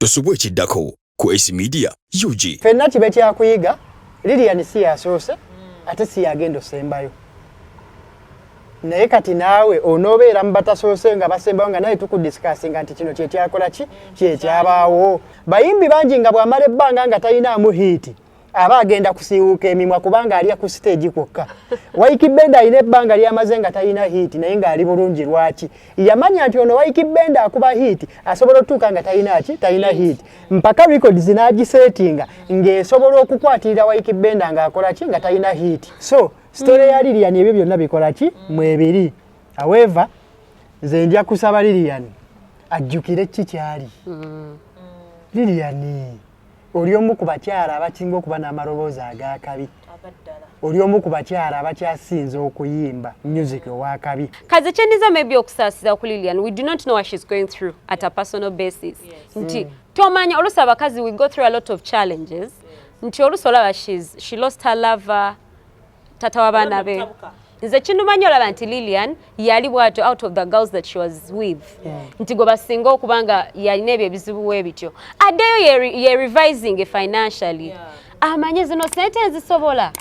Tosubwe chiddako ku AC Media UG. Fenna kibe kyakuyiga Lilian si yasoose ate si yagenda osembayo. Naye kati naawe onobeera mubatasoose nga basembayo nga naye tukudiscussing nti kino kyekyakola ki kyekyabaawo. Bayimbi bangi nga bw'amala ebbanga nga talinamu hiiti aba agenda kusiiwuuka emimwa kubanga alya ku stage kwokka. Waikibenda alina ebbanga lyamaze nga talina hiiti naye ng'ali bulungi lwaki. Yamanya nti ono Waikibenda akuba hiiti asobola otuuka nga talina hiiti. Mpaka records n'agisetinga ng'esobola okukwatirira Waikibenda ng'akola ki nga talina hiiti. So story ya Lilian ebyo byonna bikola ki mwebiri. However nze nja kusaba Lilian ajjukire ki kyali. Lilian oli omu ku bakyala abasinga okuba n'amaloboozi ag'akabi. Oli omu ku bakyala abakyasinze okuyimba music ow'akabi. Kaze kyeniza maybe okusaasiza ku Lilian, we do not know what she's going through at a personal basis. Nti tomanya oluusi abakazi we go through a lot of challenges. Nti oluusi olaba she lost her lover, tata w'abaana be. Nze kinumanya olaba nti Lilian yali bwato out of the girls that she was with. Nti gwe basinga okubanga yalina ebyo ebizibu bwe bityo. Addeyo ye revising financially. Amanye zino sente ezisobola.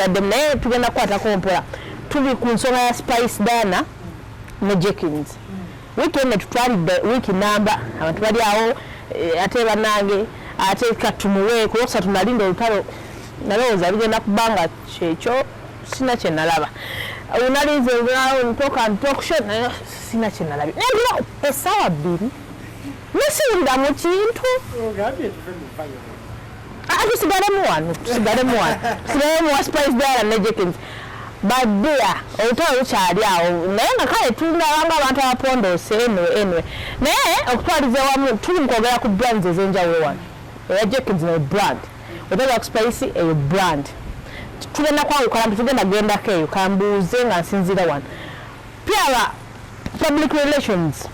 Yadde naye tugenda kukwatako mpola. Tuli ku nsonga ya Spice Dana ne Jenkins. Weekend tutwalidde wiki namba abantu bali awo ate banange ate katumuwe kulosa tunalinda olutalo nalowooza bigenda kubanga kyekyo sina kye nalaba. Unalinze ntoka show sina kye nalaba. Ngira essaawa bbiri nesiwulira mu kintu. Tusigalemu wano. Tusigalemu wa Spice Dana ne Jenkins. Badea olutalo lukyali awo naye nga kale tulabanga abantu abapondoose enwe naye okutwaliza wamu tuli mukwogera ku brands ez'enjawulo wano. Eya Jenkins ne brand otaba ku Spice eyo brand. Tugenda kwawukana tugenda gendako eyo kambuuze nga nsinzira wano. Pia public relations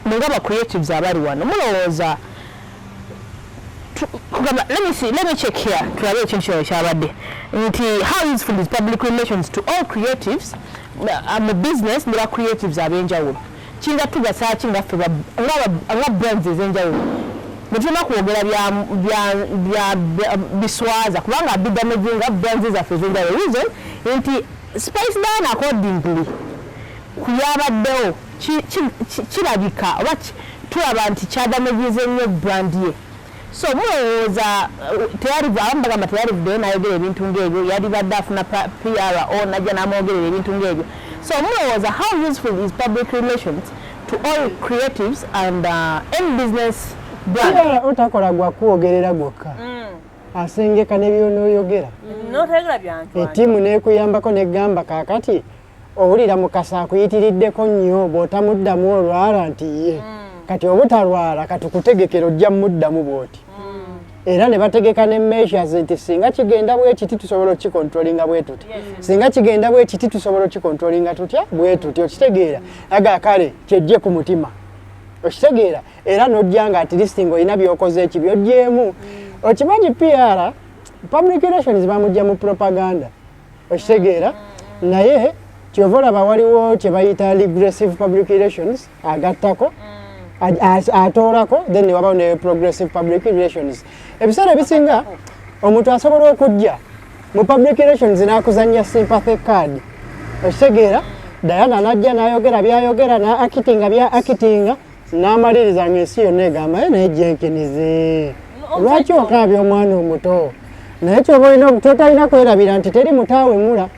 mungaba creatives abali wano mulowooza let me check here tulabe ekintu kino kyabadde nti how useful is public relations to all creatives mu business ne creatives ab'enjawulo kinga tugasa kinga ffe nga brands ez'enjawulo mutuna kwogera bya biswaza kubanga bidamejinga brands zaffe ez'enjawulo reason nti Spice Dana accordingly kuyabaddewo kirabika oba tulaba nti kyadamejize nnyo brand ye. So mulowooza teyali abambagamba teyali vuddeyo n'ayogera ebintu ng'ebyo yali badde afuna PR najja n'amwogerera ebintu ng'ebyo. So mulowooza how useful is public relations to all creatives and any business brand? Otakola gwa kwogerera gwokka. Asengeka n'ebyonoyogera. Notegera byantu. Ettiimu n'ekuyambako n'egamba kaakati owulira Mukasa akuyitiriddeko nnyo bw'otamuddamu olwala nti ye. Kati obutalwala katukutegekero ojja muddamu bwoti. Era ne bategeka ne measures nti singa kigenda bwe kiti tusobola okikontrolinga bwe tuti. Singa kigenda bwe kiti tusobola okikontrolinga tutya bwe tuti. Okitegeera aga kale kyejje ku mutima. Okitegeera era n'ojjanga at least ng'olina by'okoze ekibyo ogyemu. Okimanyi PR public relations bamujja mu propaganda. Okitegeera naye kyova olaba waliwo kye bayita regressive public relations agattako atoolako then wabawo ne progressive public relations. Ebiseera ebisinga omuntu asobola okujja mu public relations n'akuzannya sympathy card. Okitegeera Diana najja n'ayogera byayogera n'akitinga byakitinga n'amaliriza ng'ensi yonna egamba naye Jenkins lwaki okaabya omwana omuto naye kyoba olina totalina kwerabira nti teri mutaawe mula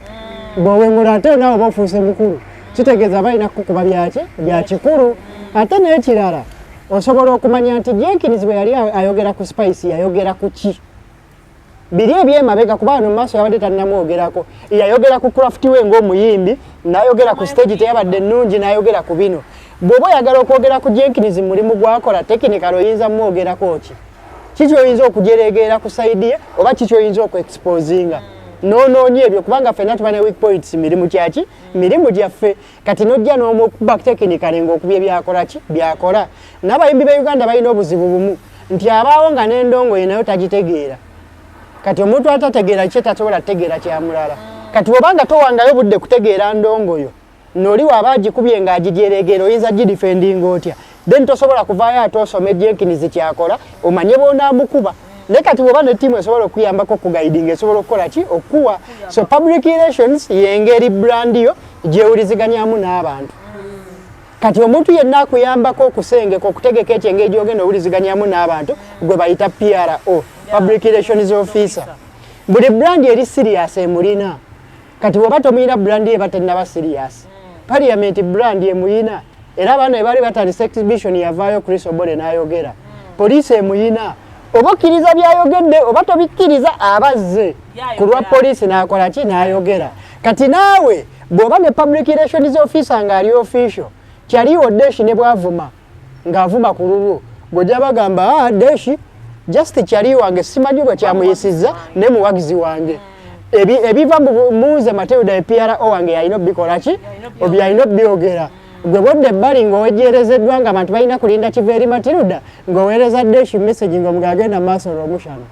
bw'owemula ate naawe oba ofuuse mukulu kitegeeza balina kukuba bya kikulu. Ate n'ekirala osobola okumanya nti Jenkins bwe yali ayogera ku Spice yayogera ku ki. Biri ebyemabega kuba wano mu maaso yabadde tannamwogerako. Yayogera ku craft we ng'omuyimbi n'ayogera ku stage teyabadde nnungi n'ayogera ku bino. Bw'oba oyagala okwogera ku Jenkins mulimu gwakola technical oyinza mwogerako ki. Kiki oyinza okujereegera ku side ye oba kiki oyinza okuexposinga. Nonoonye ebyo kubanga ffenna tuba ne weak points mirimu kyaki mirimu gyaffe kati n'ojja n'omukuba technical ng'okubye byakola. N'abayimbi ba Uganda balina obuzibu bumu nti abaawo nga n'endongoye nayo tagitegeera. Kati omuntu atategeera kye tasobola kutegeera kyamulala. Kati obanga towangayo budde kutegeera ndongoyo n'oli waba agikubye ng'agijereegera oyinza gidifendinga otya. then tosobola kuvaayo ate osome Jenkins kyakola omanye b'onaamukuba naye kati bw'oba ne ttiimu esobola okuyambako okugaidinga esobola okukola ki okuwa so public relations y'engeri brand yo gyewuliziganyamu n'abantu kati omuntu yenna akuyambako okusengeka okutegeka ekyo engeri gy'ogenda owuliziganyamu n'abantu gwe bayita PRO public relations officer buli brand eri serious emulina kati bw'oba tomuyina brand ye batannaba serious parliament brand emuyina era abaana baali batandisa exhibition yavaayo Chris Obole n'ayogera poliisi emuyina oba okkiriza byayogedde oba tobikkiriza abazze ku lwa poliisi n'akola ki n'ayogera kati naawe bw'oba ne public relations officer ng'ali official kyaliwo Deshi ne bwavuma ng'avuma ku lulwo gojja bagamba Deshi just kyali wange simanyi bwe kyamuyisizza ne muwagizi wange ebiva muze Mateuda PRO wange yalina obikola ki obi yalina obyogera gwe bodde ebbali ng'owejjerezeddwa nga abantu balina kulinda kiveeri Matilda ng'oweereza Deshi message ng'omugagenda maaso olw'omushana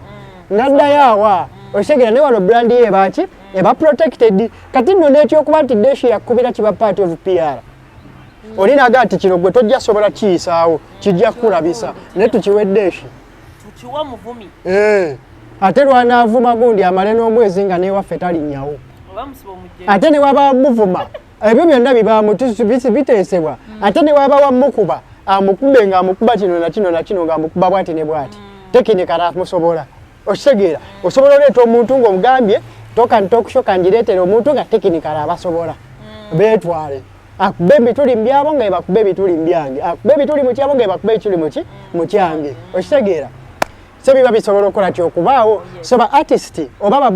n'addayo awa okitegera ne wano brand ye baki eba protected kati nno n'ekyokuba nti Deshi yakubira kiba part of PR olinaga nti kino gwe tojja sobola kiyisaawo kijja kulabisa naye tukiwe Deshi tukiwa muvumi ate lwanaavuma gundi amale n'omwezi nga newaffe talinnyawo ate ne waba muvuma ebyo byonna biteesebwa ate ne waba wamukuba amukube ng'amukuba kino na kino na kino ng'amukuba bwati ne bwati tekinikala musobola okitegeera osobola oleeta omuntu ng'omugambye tokushoka njireetere omuntu nga tekinikala abasobola beetwale akube ebituli mbyabo nga ebakuba ebituli mbyange akube ebituli mu kyabo nga ebakuba ekituli mu kyange okitegeera so biba bisobola okukola kyokubaawo so ba artist oba ba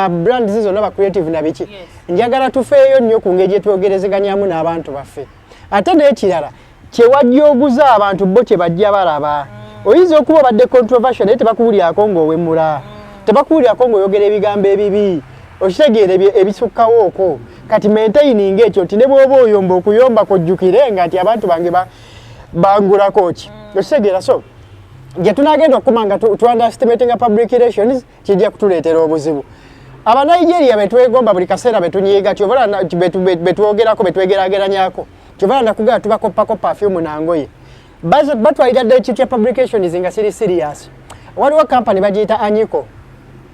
brand zizonna ba creative na biki njagala tufeeyo nnyo ku ngeri gyetwogerezeganyaamu n'abantu baffe ate n'ekirala kyewajja oguza abantu bo kye bajja balaba oyinza okuba obadde controversial naye tebakubulyako ng'owemmula tebakubulyako ng'oyogera ebigambo ebibi okitegeera ebisukkawo okwo kati maintaining ekyo nti ne bw'oba oyomba okuyomba kojjukirenga nti abantu bange bangulako ki okitegeera so gye tunagenda okukuma nga underestimating public relations kijja kutuleetera obuzibu Abanigeria betwegomba buli kaseera betunyiiga kyobola betwogerako betwegeraageranyako kyobola nakugamba tubakoppako perfume nangoye batwalira ddala ekintu kya publications nga siri serious waliwo company bagiyita Anyiko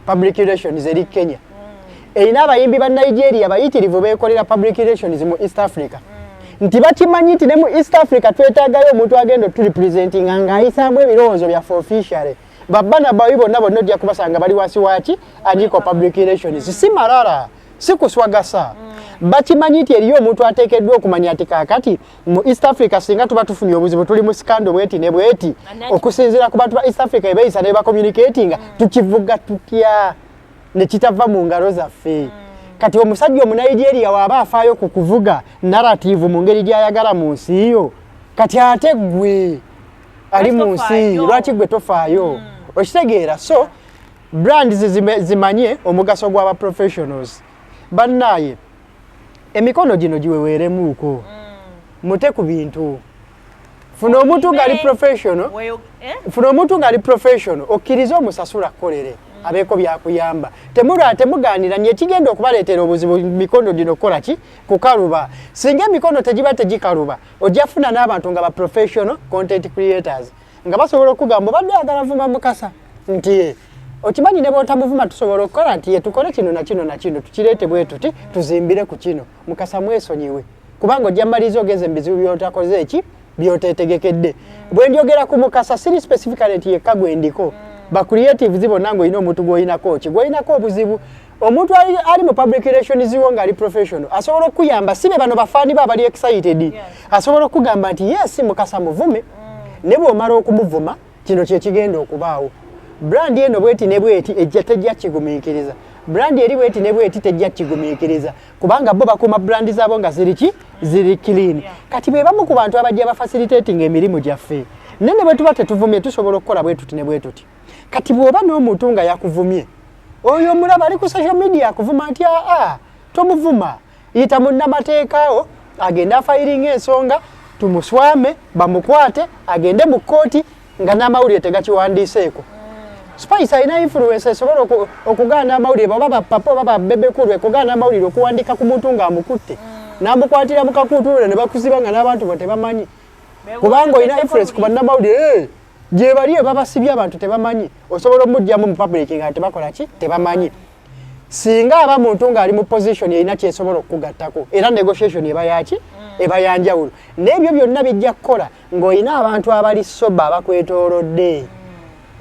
public relations eri Kenya erina abayimbi ba Nigeria bayitirivu beekolera public relations mu East Africa nti bakimanyi nti ne mu East Africa twetaagayo omuntu agenda turepresentinga ng'ayisaamu ebirowoozo byaffe officially babana bawi bonna bonna ojja kubasanga bali wansi waki Anyiko public relations si malala si kuswagasa bakimanyi nti eriyo omuntu ateekeddwa okumanya ati kaakati mu East Africa singa tuba tufunye obuzibu tuli mu scandal bweti ne bweti okusinziira ku bantu ba East Africa ebeeyisa ne bacommunicatinga tukivuga tutya ne kitava mu ngalo zaffe kati omusajja Omunigeria waaba afaayo ku kuvuga narrative mu ngeri gy'ayagala mu nsi yo kati ate gwe ali mu nsi lwaki gwe tofaayo okitegeera so brands zimanye omugaso gw'aba professionals bannaye emikono gino giweweeremuuko mute ku bintu funa omuntu ng'ali professional okkiriza omusasula kolere abeeko byakuyamba temugaanira nye kigenda okubaleetera obuzibu mikono gino kola ki kukaluba singa emikono tegiba tegikaluba ojja funa n'abantu nga ba professional content creators nga basobola okugamba obadde agala vuma mukasa nti okimanyi ne bw'otamuvuma tusobola okukola nti tukole kino na kino na kino tukireete bwe tuti tuzimbire ku kino mukasa mwesonyiwe kubanga ojja mmaliza ogeze ebizibu by'otakoze eki by'oteetegekedde bwe ndyogera ku mukasa siri specifically nti yekka gwe ndiko ba creative zibonna ng'olina omuntu gw'oyinako ki gw'oyinako obuzibu omuntu ali mu public relations ziwo ng'ali professional asobola okuyamba si be bano bafaani be abali excited asobola okugamba nti yes mukasa muvume ne bw'omala okumuvuma kino kye kigenda okubaawo brand eno bweti ne bweti ejja tejja kigumiikiriza brand eri bweti ne bweti tejja kigumiikiriza kubanga bo bakuuma brand zaabo nga ziri clean kati be bamu ku bantu abajja bafacilitating emirimu gyaffe nene bwe tuba tetuvumye tusobola okukola bwe tuti ne bwe tuti kati bw'oba n'omuntu nga yakuvumye oyo omulaba ali ku social media akuvuma nti tomuvuma yita munnamateekaawo agende afayiringa ensonga tumuswame bamukwate agende mu kkooti nga n'amawulire tegakiwandiiseeko Spice alina influence esobola okugaana amawulire baba bapapa baba bebekulu okugaana amawulire okuwandika ku muntu ng'amukutte n'amukwatira mu kakuutuule ne bakusiba nga n'abantu bo tebamanyi kubanga olina influence ku bannamawulire gye bali babasibye abantu tebamanyi osobola omudyamu mu public nga tebakola ki tebamanyi singa aba muntu ng'ali mu position erina kyesobola okugattako era negotiation eba yaki eba yanjawulo n'ebyo byonna bijja kukola ng'olina abantu abali soba abakwetoolodde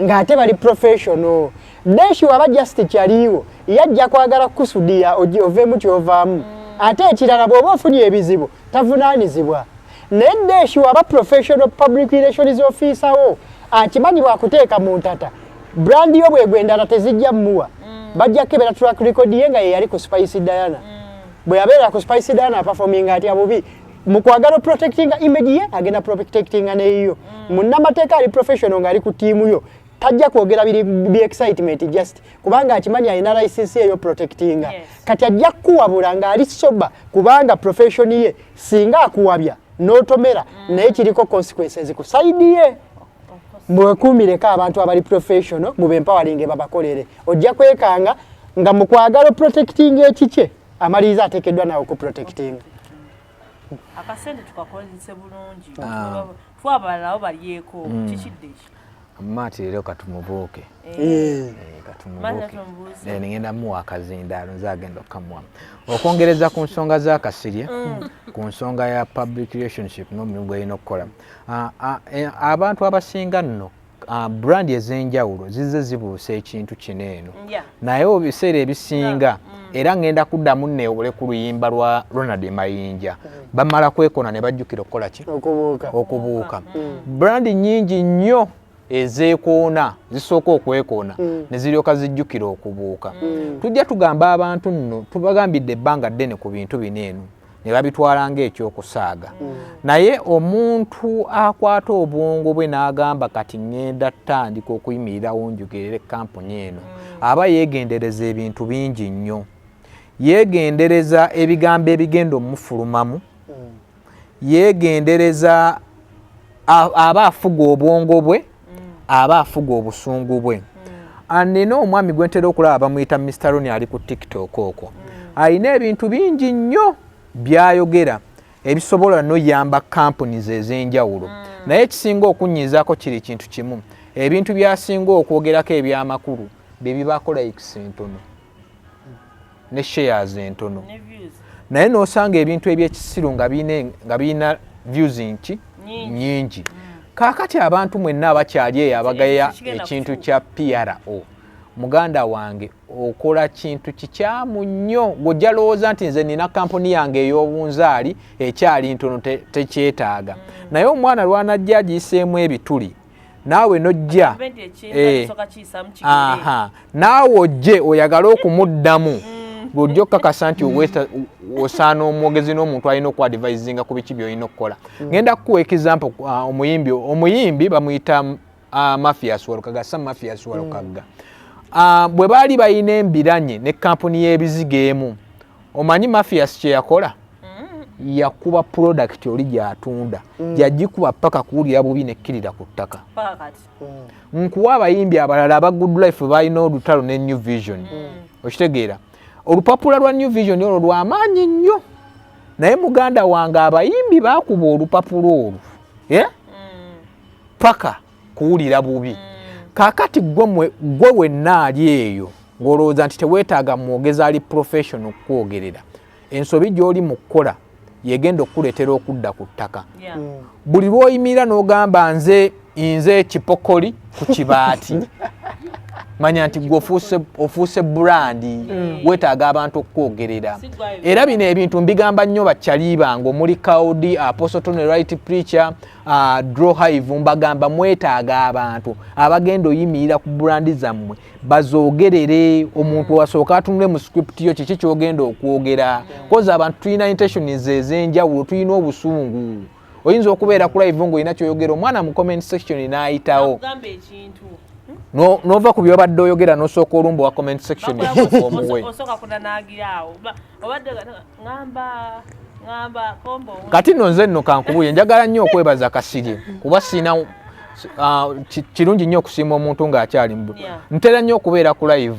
ng'ate bali professional deshi waba just kyaliwo yajja kwagala kusudia oveemu kyovaamu ate ekirala bw'oba ofunye ebizibu tavunaanizibwa neddeshi waba professional public relations officer wo akimanyi bwakuteeka mu ntata brand yo bwegwendala tezijja mmuwa bajja kebera track record ye nga ye yali ku Spice Diana bwe yabeera ku Spice Diana performing ati abubi mu kwagala protecting image ye agenda protecting neyo munnamateeka ali professional nga ali ku tiimu yo tajja kwogera biri excitement just kubanga akimanyi alina license eyo protecting kati ajja kuwabula nga ali soba kubanga profession ye singa akuwabya n'otomera naye kiriko consequences ku side ye mwekuumireko abantu abali professional mu bempawalinge babakolere ojja kwekanga nga mu kwagala protecting ekikye amaliriza ateekeddwa nawe ku protecting akasente tukakolese bulungi twabala nabo balyeko kikidde Mati leo katumubuke. Katumubuke. Ningenda muwa akazindaalo nzagenda okamwa. Okwongereza ku nsonga za kasirye, ku nsonga ya public relationship n'omulimu gw'olina okukola. Abantu abasinga nno brand ez'enjawulo zizze zibuusa ekintu kino eno. Naye ebiseera ebisinga era ngenda kuddamu neewole ku luyimba lwa Ronald Mayinja. Bamala kwekona ne bajjukira okukola ki? Okubuuka. Brand nnyingi nnyo ezeekoona zisooka okwekoona ne ziryoka zijjukira okubuuka. Tujja tugamba abantu nno tubagambidde ebbanga ddene ku bintu bino eno ne babitwala ng'ekyokusaaga. Naye omuntu akwata obwongo bwe n'agamba kati ŋŋenda ttandika okuyimirirawo njugerere kampuni eno aba yeegendereza ebintu bingi nnyo. Yeegendereza ebigambo ebigenda omufulumamu, yeegendereza aba afuga obwongo bwe, aba afuga obusungu bwe. Nina omwami gwe ntera okulaba bamuyita Mr. Ronnie ali ku TikTok okwo. Alina ebintu bingi nnyo byayogera ebisobola n'oyamba companies ez'enjawulo. Naye ekisinga okunnyizaako kiri kintu kimu. Ebintu byasinga okwogerako ebyamakulu bye bibaako likes entono ne shares entono. Naye n'osanga ebintu eby'ekisiru nga birina views nyingi. Kaakati abantu mwenna abakyali eyo abagaya ekintu kya PRO. Muganda wange okola kintu kikyamu nnyo. Gojja lowooza nti nze nina kampuni yange ey'obunzaali ekyali ntono tekyetaaga. Naye omwana lwanajja agiyiseemu ebituli naawe nojja naawe ojje oyagala okumuddamu bw'ojja okukakasa nti osaana omwogezi n'omuntu alina okuadvisinga ku biki by'olina okukola. Ngenda kukuwa example omuyimbi bamuyita Mafias Walukaga, Sam Mafias Walukaga. Bwe baali balina embiranye ne kampuni y'ebizigo emu, omanyi Mafias kye yakola? Yakuba product oli gy'atunda yagikuba paka kuwulira bubi nekkirira ku ttaka. Nkuwa abayimbi abalala aba Good Life balina olutalo ne New Vision. Okitegeera? Olupapula lwa New Vision olwo lw'amaanyi nnyo. Naye muganda wange abayimbi baakuba olupapula olwo paka kuwulira bubi. Kaakati gwe wenna ali eyo ng'olowooza nti teweetaaga mwogezi ali professional okwogerera. Ensobi gy'oli mu kukola yegenda okukuleetera okudda ku ttaka. Buli lw'oyimirira n'ogamba nze ekipokoli ku kibaati manya nti gwe ofuuse brandi weetaaga abantu okwogerera. Era bino ebintu mbigamba nnyo bakyali bange omuli Kaudi, Apostle Tony Right Preacher, Draw Hive, mbagamba mwetaaga abantu abagenda oyimirira ku brandi zammwe bazoogerere. Omuntu wasooka atunule mu script yo kiki kyogenda okwogera. Koza abantu tulina intentions ez'enjawulo, tulina obusungu. Oyinza okubeera ku live ng'olina kyoyogera omwana mu comment section n'ayitawo nova ku byobadde oyogera n'osooka olumba wa comment section omuwe. Kati nno nze nno kankubuye njagala nnyo okwebaza Kasirye kuba sina kirungi nnyo okusiima omuntu ng'akyali mbu. Ntera nnyo okubeera ku live.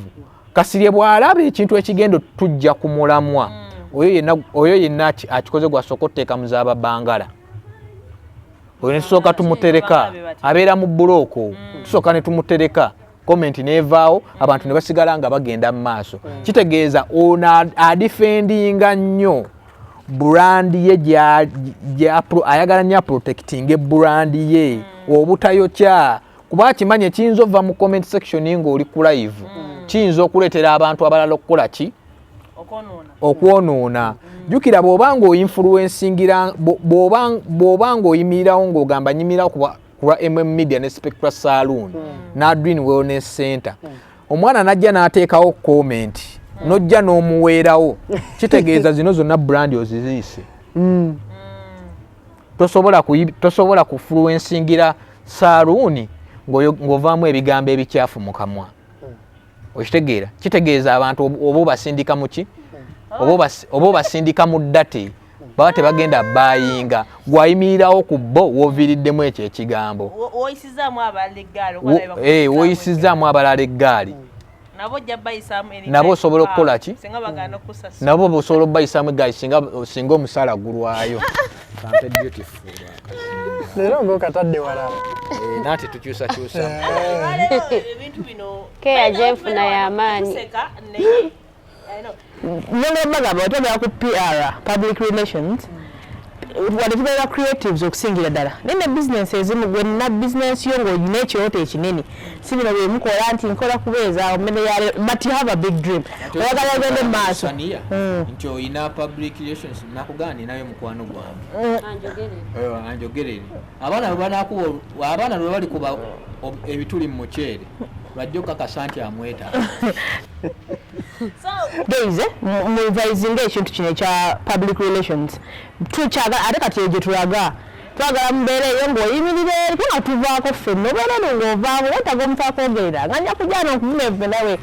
Kasirye bw'alaba ekintu ekigendo tujja ku mulamwa oyo yenna akikoze gwasooka otteeka mu zaababangala. oyo nesooka tumutereka abeera mu buloko tusooka ne tumutereka comment nevaawo abantu ne basigala nga bagenda mu maaso kitegeeza ono adifendinga nnyo brand ye ayagala nnyo protecting brand ye obutayokya kuba kimanye kiyinza ova mu comment section ng'oli ku live kiyinza okuleetera abantu abalala okukola ki okwonoona jjukira bw'obanga oyinfluencingira bw'obanga oyimirirawo ng'ogamba nyimirirawo kuba Media ne Spectra Saloon n'Adwin Wellness Center omwana najja n'ateekawo comment nojja n'omuweerawo kitegeeza zino zonna brand oziziise tosobola kufluencingira saloon ng'ovaamu ebigambo ebikyafu mu kamwa okitegeera kitegeeza abantu oba obasindika mu ki oba obasindika mu ddate baba tebagenda bayinga gwayimirirawo ku bo wooviiriddemu ekyo ekigambo woyisizaamu abalala eggaali nabo osobola okukola ki nabo bosobola okubayisaamu eggaali singa omusaala gulwayo leero ng'okatadde walala naati tukyusakyusa keya gyenfuna y'amaanyi nongabagamba otogera ku PR public relations wadde tubeera creatives okusingira ddala naye ne business ezimu gwenna business yo ng'olina ekyoto ekinene si bino byemukola nti nkola kubeeza omene yale but you have a big dream oyagala ogende mu maaso nti oyina public relations nakugani nayo mukwano gwange anjogerere abaana lwe bali kuba ebituli mu muceere lwajja okakasa nti amweta Guys, muvayizinga ekintu kino ekya public relations tukyagala ate kati egye tulaga twagala mubeera eyo ng'oyimirira eri nga tuvaako ffenna obeera ng'ovaamu wetaga omufaako ogerera nga nja kujana okuvuma effe nawe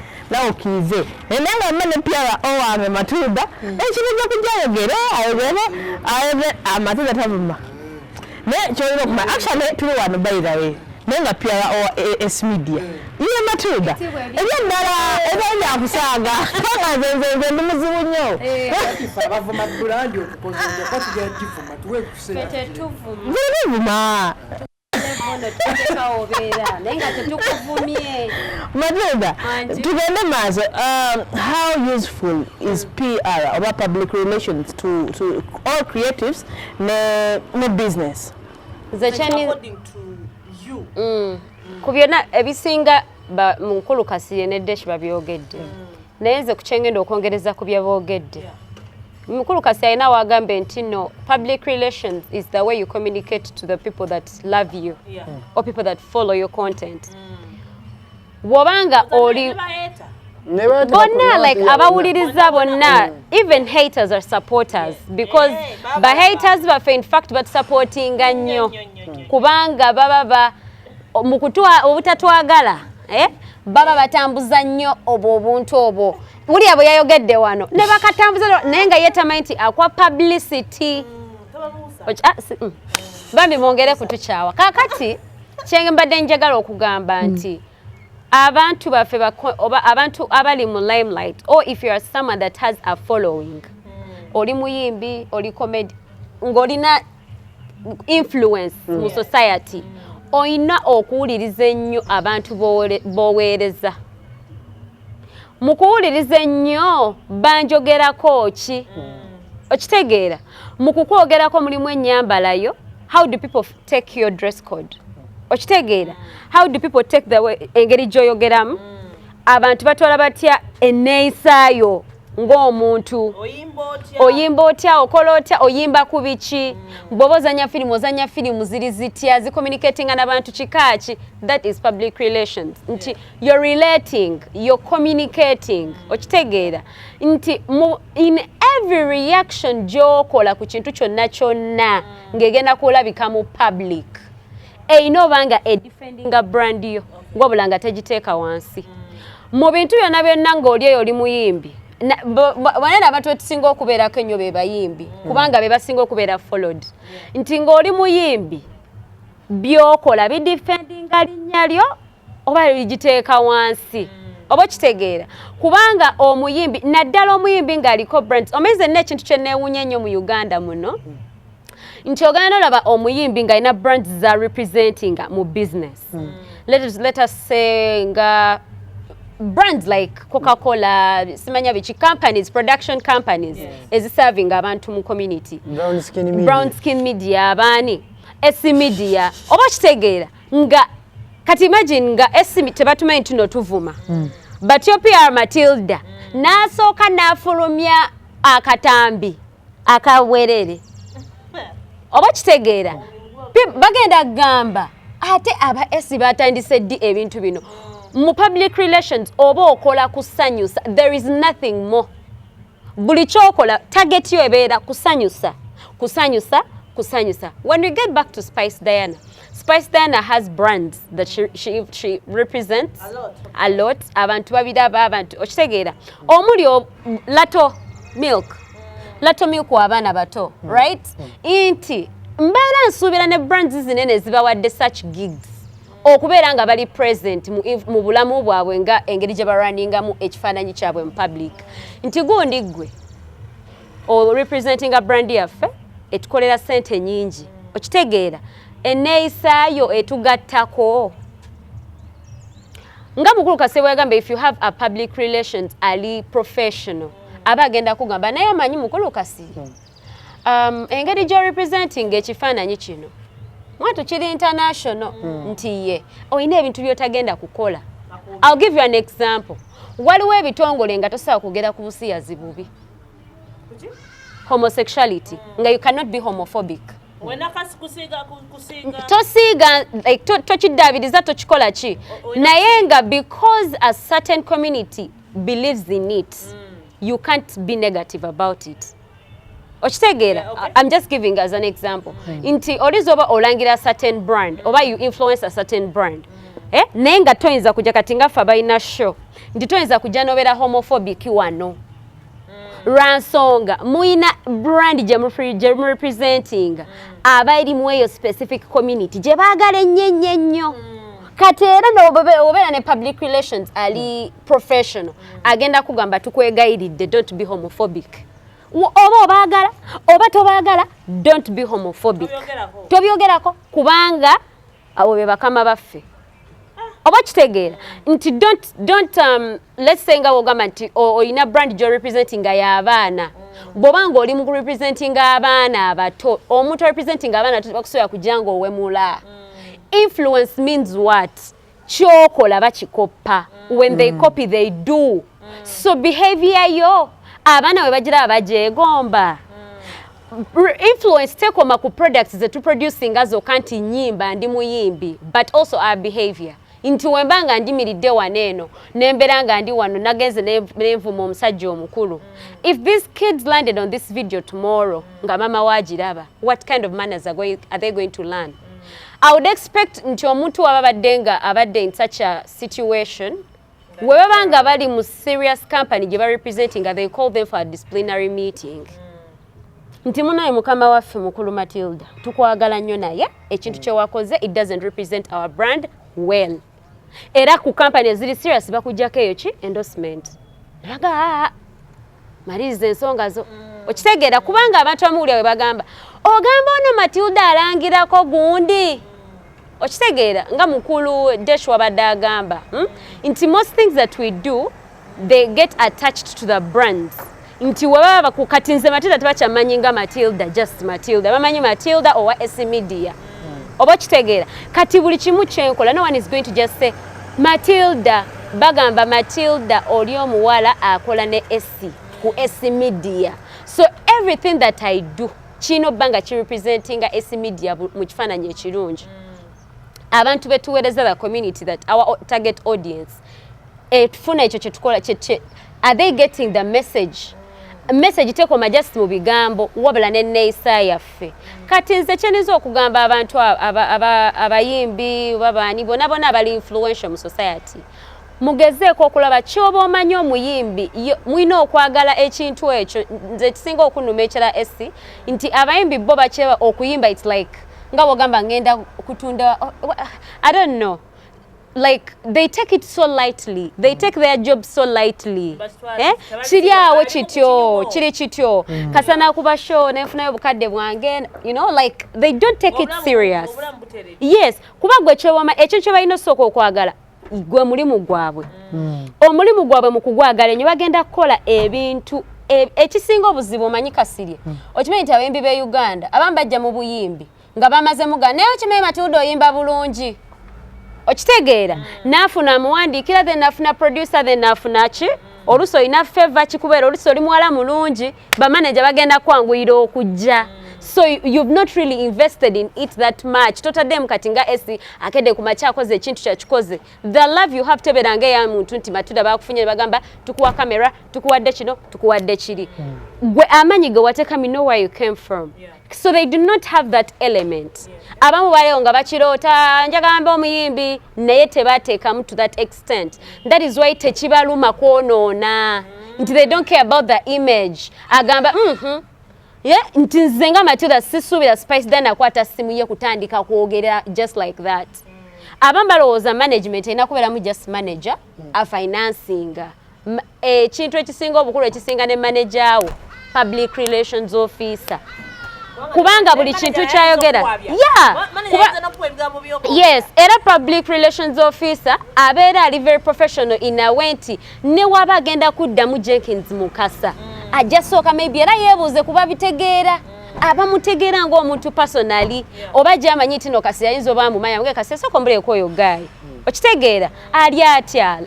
okiize naye nga mmene pyara owange Matilda ekibijja kujja ayogere Matilda tavuma naye kyolina okumanya actually tuli wano by the way naye nga pyara Media iye Matilda ebyendala ebya kusaaga kanga nze ndi muzibu nnyo bavuma bulandi okukozesa kwati gya kivuma tuwe kusera vuma Matilda tugende maaso how useful is PR or public relations to all creatives ne business ku byonna ebisinga mu nkulu Kasirye ne Desh babyogedde naye nze ku kyengenda okwongereza ku byaboogedde mukulu Kasirye alina wagambe nti no public relations is the way you communicate to the people that love you or people that follow your content wobanga oli bonna like abawuliriza bonna even haters are supporters because ba haters bafe in fact but supporting nnyo kubanga baba mukutua obutatwagala baba batambuza nnyo obuntu obwo buli abo yayogedde wano ne bakatambuza naye nga yetamanyi nti akwa publicity bambi mwongere kutukyawa kakati kyenge mbadde njagala okugamba nti abantu baffe oba abantu abali mu limelight or if you are someone that has a following oli muyimbi oli comedy ng'olina influence mu society oyina okuwuliriza ennyo abantu b'oweereza mu kuwuliriza ennyo banjogerako ki okitegeera mu kukwogerako mulimu ennyambalayo how do people take your dress code okitegeera how do people take the way engeri gy'oyogeramu abantu batwala batya enneeyisaayo ng'omuntu oyimba otya okola otya oyimba ku biki bw'oba ozanya firimu ziri zitya zicommunicatinga n'abantu kikaaki that is public relations nti you're relating you're communicating okitegeera nti in every reaction gy'okola ku kintu kyonna ng'egenda kulabika mu public eyina obanga edefendinga brand yo ng'obula nga tegiteeka wansi mu bintu byonna ng'oli eyo oli muyimbi banene abantu betusinga okubeerako ennyo be bayimbi kubanga be basinga okubeera followed nti ng'oli muyimbi byokola bidefendinga linnya lyo oba ligiteeka wansi oba kitegeera kubanga omuyimbi naddala omuyimbi ng'aliko brands omeze nneekintu kye neewunya ennyo mu Uganda muno nti ogenda olaba omuyimbi nga ina brands za representing mu business. Let us say nga brands like Coca-Cola, simanya bichi companies, production companies, is serving abantu mu community. Brown skin media abani, SC media. Oba kitegeera nga kati imagine nga SC tebatumanyi tuno tuvuma. But your PR Matilda nasooka nafulumya akatambi akawerere. Oba kitegeera bagenda gamba ate aba SC batandise ddi ebintu bino. Mu public relations oba okola kusanyusa, there is nothing more. Buli chokola target yo ebeera kusanyusa. When we get back to Spice Diana has brands that she represents a lot. Abantu babiraba abantu okitegeera omuli Lato milk w'abaana bato, right? Inti mbeera nsuubira ne brands zinene zibawadde such gigs okubeera nga bali present mu bulamu bwabwe nga engeri gye barunningamu ekifaananyi kyabwe mu public. Nti gundi gwe representing a brand yaffe etukolera ssente nyingi okitegeera enneeyisaayo etugattako nga mukulu Kasebwe yagamba if you have a public relations ali professional aba agenda kugamba naye amanyi mukulu Kasi engeri gyo representing ekifaananyi kino mwatu kiri international nti ye oyina ebintu by'otagenda kukola. I'll give you an example. Waliwo ebitongole nga tosobola kugera ku busiyazi bubi. Homosexuality nga you cannot be homophobic. Tosiiga like tokidaabiriza tokikola ki naye nga because a certain community believes in it you can't be negative about it. Okitegeera, I'm just giving as an example. Inti olizoba olangira certain brand oba you influence a certain brand. Naye nga toyinza kujja kati nga ffe balina show nti toyinza kujja nobeera homophobic wano. Lwansonga muyina brand gye representing abairi mu eyo specific community gye baagala ennyo. Kati era obeera ne public relations ali professional agenda kugamba tukwegayiridde don't be homophobic. Oba obaagala oba tobaagala don't be homophobic. Tobyogerako kubanga abo be bakama baffe. Oba kitegeera nti don't let's say nga wogamba nti oyina brand gyo representing y'abaana bw'obanga oli mu representing abaana abato omuntu representing abaana bakusobola kujja ng'owemula. Influence means what? Kyokola bakikoppa. When they copy they do. So behavior yo abaana we bagira bagyegomba. Influence tekoma ku products zetu producing azo kanti nyimba ndi muyimbi but also our behavior. Inti wembanga ndimiridde waneeno nembera nga ndi wano nagenze nenvuma omusajja omukulu. If these kids landed on this video tomorrow nga mama wagiraba, what kind of manners are they going to learn? I would expect nti omuntu abadde in such a situation webanga bali mu serious company gye representing they call them for a disciplinary meeting. Nti munaye mukama waffe mukulu Matilda tukwagala nnyo naye ekintu kye wakoze it doesn't represent our brand well. Era ku company eziri serious bakujjako eyo ki endorsement. Baga marize ensonga zo. Okitegeera kubanga abantu amuwulira we bagamba ogamba ono Matilda alangirako gundi. Okitegeera nga mukulu Desh wabadde agamba nti most things that we do they get attached to the brands. Nti wababa kukati nze Matilda tebakyamanyi nga Matilda just Matilda bamanyi Matilda owa SC Media. Oba kitegeera kati buli kimu kyenkola no one is going to just say Matilda bagamba Matilda oli omuwala akola ne SC ku SC Media. So everything that I do kino banga ki representing SC Media mu kifaananyi ekirungi. Abantu betuweereza the community that our target audience etufuna ekyo kyetukola are they getting the message? Message tekoma just mu bigambo wabula n'enneeyisa yaffe. Kati nze kyeniza okugamba abantu abayimbi babaani bonna abali influential mu society mugezeeko okulaba kyoba omanyi omuyimbi mulina okwagala ekintu ekyo. Nze kisinga okunnuma ekira SC nti abayimbi bo bakyeba okuyimba it's like nga wogamba ngenda kutunda I don't know like they take it so lightly, they take their job so lightly. Chiriawo chityo, chiri chityo, kasana kuba show nefunayo bukadde bwange, you know, like they don't take it serious. Yes, kuba gwe kyobama ekyo kye balina soko okwagala gwe mulimu gwabwe. Omulimu gwabwe mu kugwagala ennyo bagenda kukola ebintu ekisinga obuzibu omanyi Kasirye. Okimanyi nti abayimbi b'e Uganda abamu bajja mu buyimbi nga bamaze muga naye okimanyi Matilda oyimba bulungi. Okitegeera nafuna muwandiikira then nafuna producer then nafuna ki oluso ina favor kikubeera oluso oli muwala mulungi bamanager bagenda kwanguyira okujja. So you've not really invested in it that much. Totadde kati nga esi akedde kumacha akoze ekintu kyakikoze. The love you have teberange ya muntu nti Matilda bakufunye bagamba tukuwa kamera tukuwadde kino tukuwadde kiri. Gwe amanyi ge wateka me know where you came from. So they do not have that element. Abamu baleyo nga bakirota njagamba omuyimbi naye tebateekamu to that extent. That is why tekibaluma kwonoona. They don't care about the image. Agamba yeah, nti nze nga Matilda sisuubira Spice then akwata simu ye kutandika kwogera just like that. Abamu balowooza management erina kubeeramu just manager, a financing. Ekintu ekisinga obukulu ekisinga ne manager wo, public relations officer. Kubanga buli kintu kyayogera. Yeah. Yes, era public relations officer abeera ali very professional in a way nti ne waba agenda kuddamu Jenkins Mukasa. Ajasooka maybe era yeebuuze kuba bitegeera. Abamutegeera ng'omuntu personally oba gyamanyi nti no Kasirye ayinza oba amumanya muge Kasirye sooka omuleko oyo guy. Okitegeera ali atya.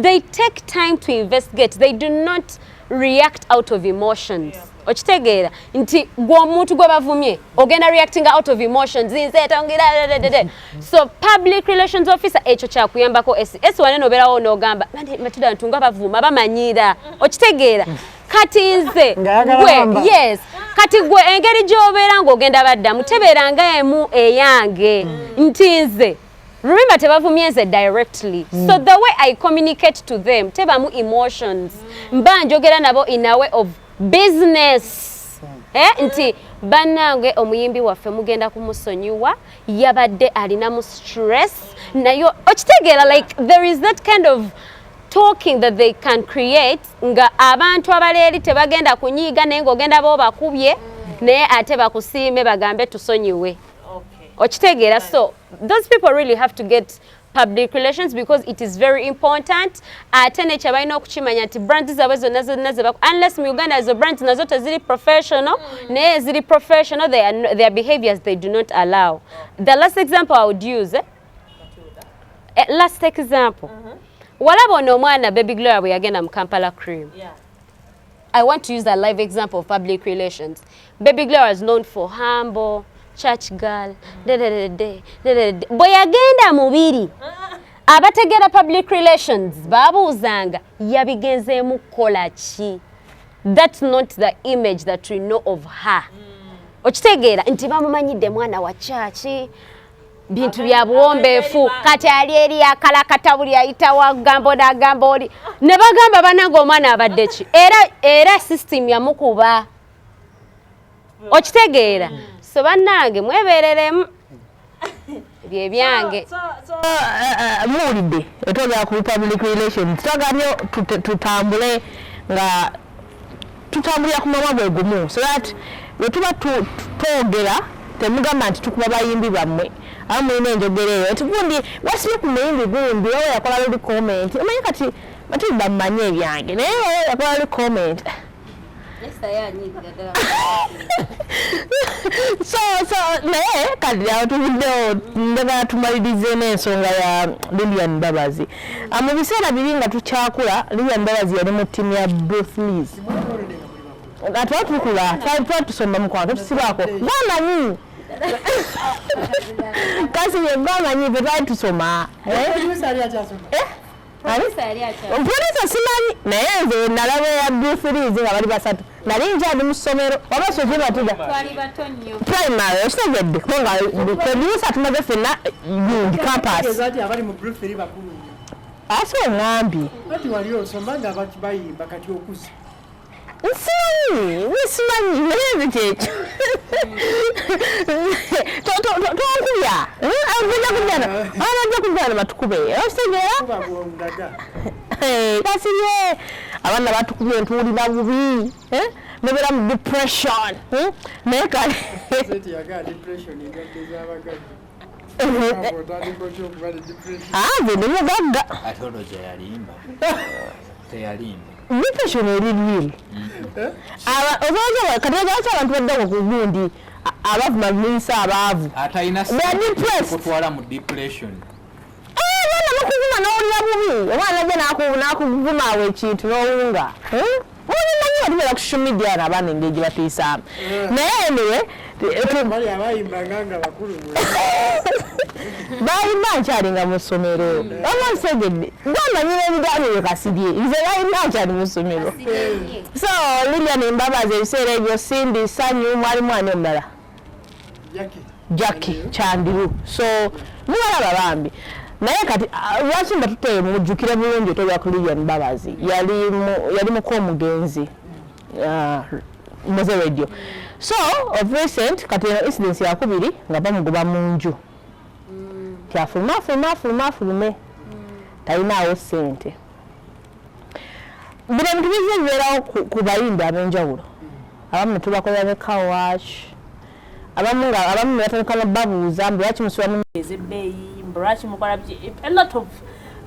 They take time to investigate. They do not react out of emotions. Okitegeera nti gw'omuntu gwe bavumye ogenda reacting out of emotions nze tongera. So public relations officer ekyo kyakuyambako esi wanene obeerawo n'ogamba Matilda ntunga bavuma bamanyira. Okitegeera kati nze gwe yes kati gwe engeri gy'obeera ng'ogenda baddamu tebeeranga emu eyange nti nze remember tebavumye nze directly. So the way I communicate to them tebamu emotions mba njogera nabo in a way of business. Nti bannange omuyimbi waffe mugenda kumusonyiwa yabadde alina mu stress nayo okitegeera like there is that kind of talking that they can create nga abantu abaleeri tebagenda kunyiiga naye ng'ogenda bo bakubye naye ate bakusiime bagambe tusonyiwe. Okitegeera so those people really have to get public relations because it is very important. Ate nekyo balina okukimanya nti brands zaabwe zonna zonna unless mu Uganda ezo brands nazo teziri professional naye ziri professional their behaviors they do not allow. The last example I would use last example walaba ono omwana Baby Gloria bwe yagenda mu Kampala Cream. I want to use a live example of public relations. Baby Gloria is known for humble church girl. Bwe yagenda mubiri abategera public relations babuuzanga yabigenzeemu kukola ki. That's not the image that we know of her. Okitegeera nti bamumanyidde mwana wa church bintu bya buwombeefu kati ali eri akalakata buli ayita wa gambo na gambo oli ne bagamba banange omwana abadde ki era system yamukuba. Okitegeera so bannange mwebeereremu bye byange. Muwulidde etwogera ku public relations twagambye tutambule nga tutambulira ku mamwa bwe gumu so that bwe tuba twogera temugamba nti tukuba bayimbi bammwe amulina enjogera eyo tigundi wasibye ku muyimbi gundi oyo yakola luli comment omanyi kati Matilda mmanye ebyange naye oyo yakola luli comment. So naye kati awo tubuddewo njagala tumalirize n'ensonga ya Lilian Babazi. Mu biseera biri nga tukyakula Lilian Babazi yali mu ttiimu ya Bruce Lee's. Nga twatukula twatusomba mu kwantu tusibaako gwamanyi kasi ye gwamanyi fe twali tusoma. Omupoliisi simanyi naye nze nalaba ya Bruce Lee's nga bali basatu nali nkyali mu ssomero oba soje Matilda primary okitegedde kubanga producer tumaze ffenna gundi campus ate oŋŋambye kati wali osoma nga bayimba kati okuzi Nsimanyi neze kyekyo. Tonkubya. Abajja kubyana batukube. Osegera? Kasirye. Abaana batukubye ntuulira bubi. Nebera mu depression. Naye kale. Seti yaga depression engadde z'abagagga. Bino mugagga. Ate olwo gye yalimba. Teyalimba. Depression eri real. Ozoza katega abantu badde ku gundi abavuma minsa abavu. Atayina kutwala mu depression. Bana bakuvuma n'owulira bubi. Omwana ajja n'akuvuma awo ekintu n'owunga. Olina nnyo ku social media n'abaana engeri gye batiisaamu. Naye anyway, bali abayimbanga nga bakulu bayimba nkyalinga mu ssomero. Omusegedde gwamanyira ebigambo Kasirye nze bayimba nkyali mu ssomero. So Lilian Mbabazi ebiseera ebyo Cindy Sanyu mwali mwana omulala Jackie Chandiru. So mubalaba bambi naye kati lwaki mba tuteye mujjukire bulungi otolwa ku Lilian Mbabazi yali muko omugenzi Moze Radio. So of recent kati incidence yakubiri nga bamugoba mu nju kyafulume talinawo ssente. Bino bintu bibeerawo ku bayimbi ab'enjawulo. Abamu ne tubakolera ne car wash, abamu batandika babuuza mbu lwaki musulamu ezebbeeyi mbu lwaki mukola a lot of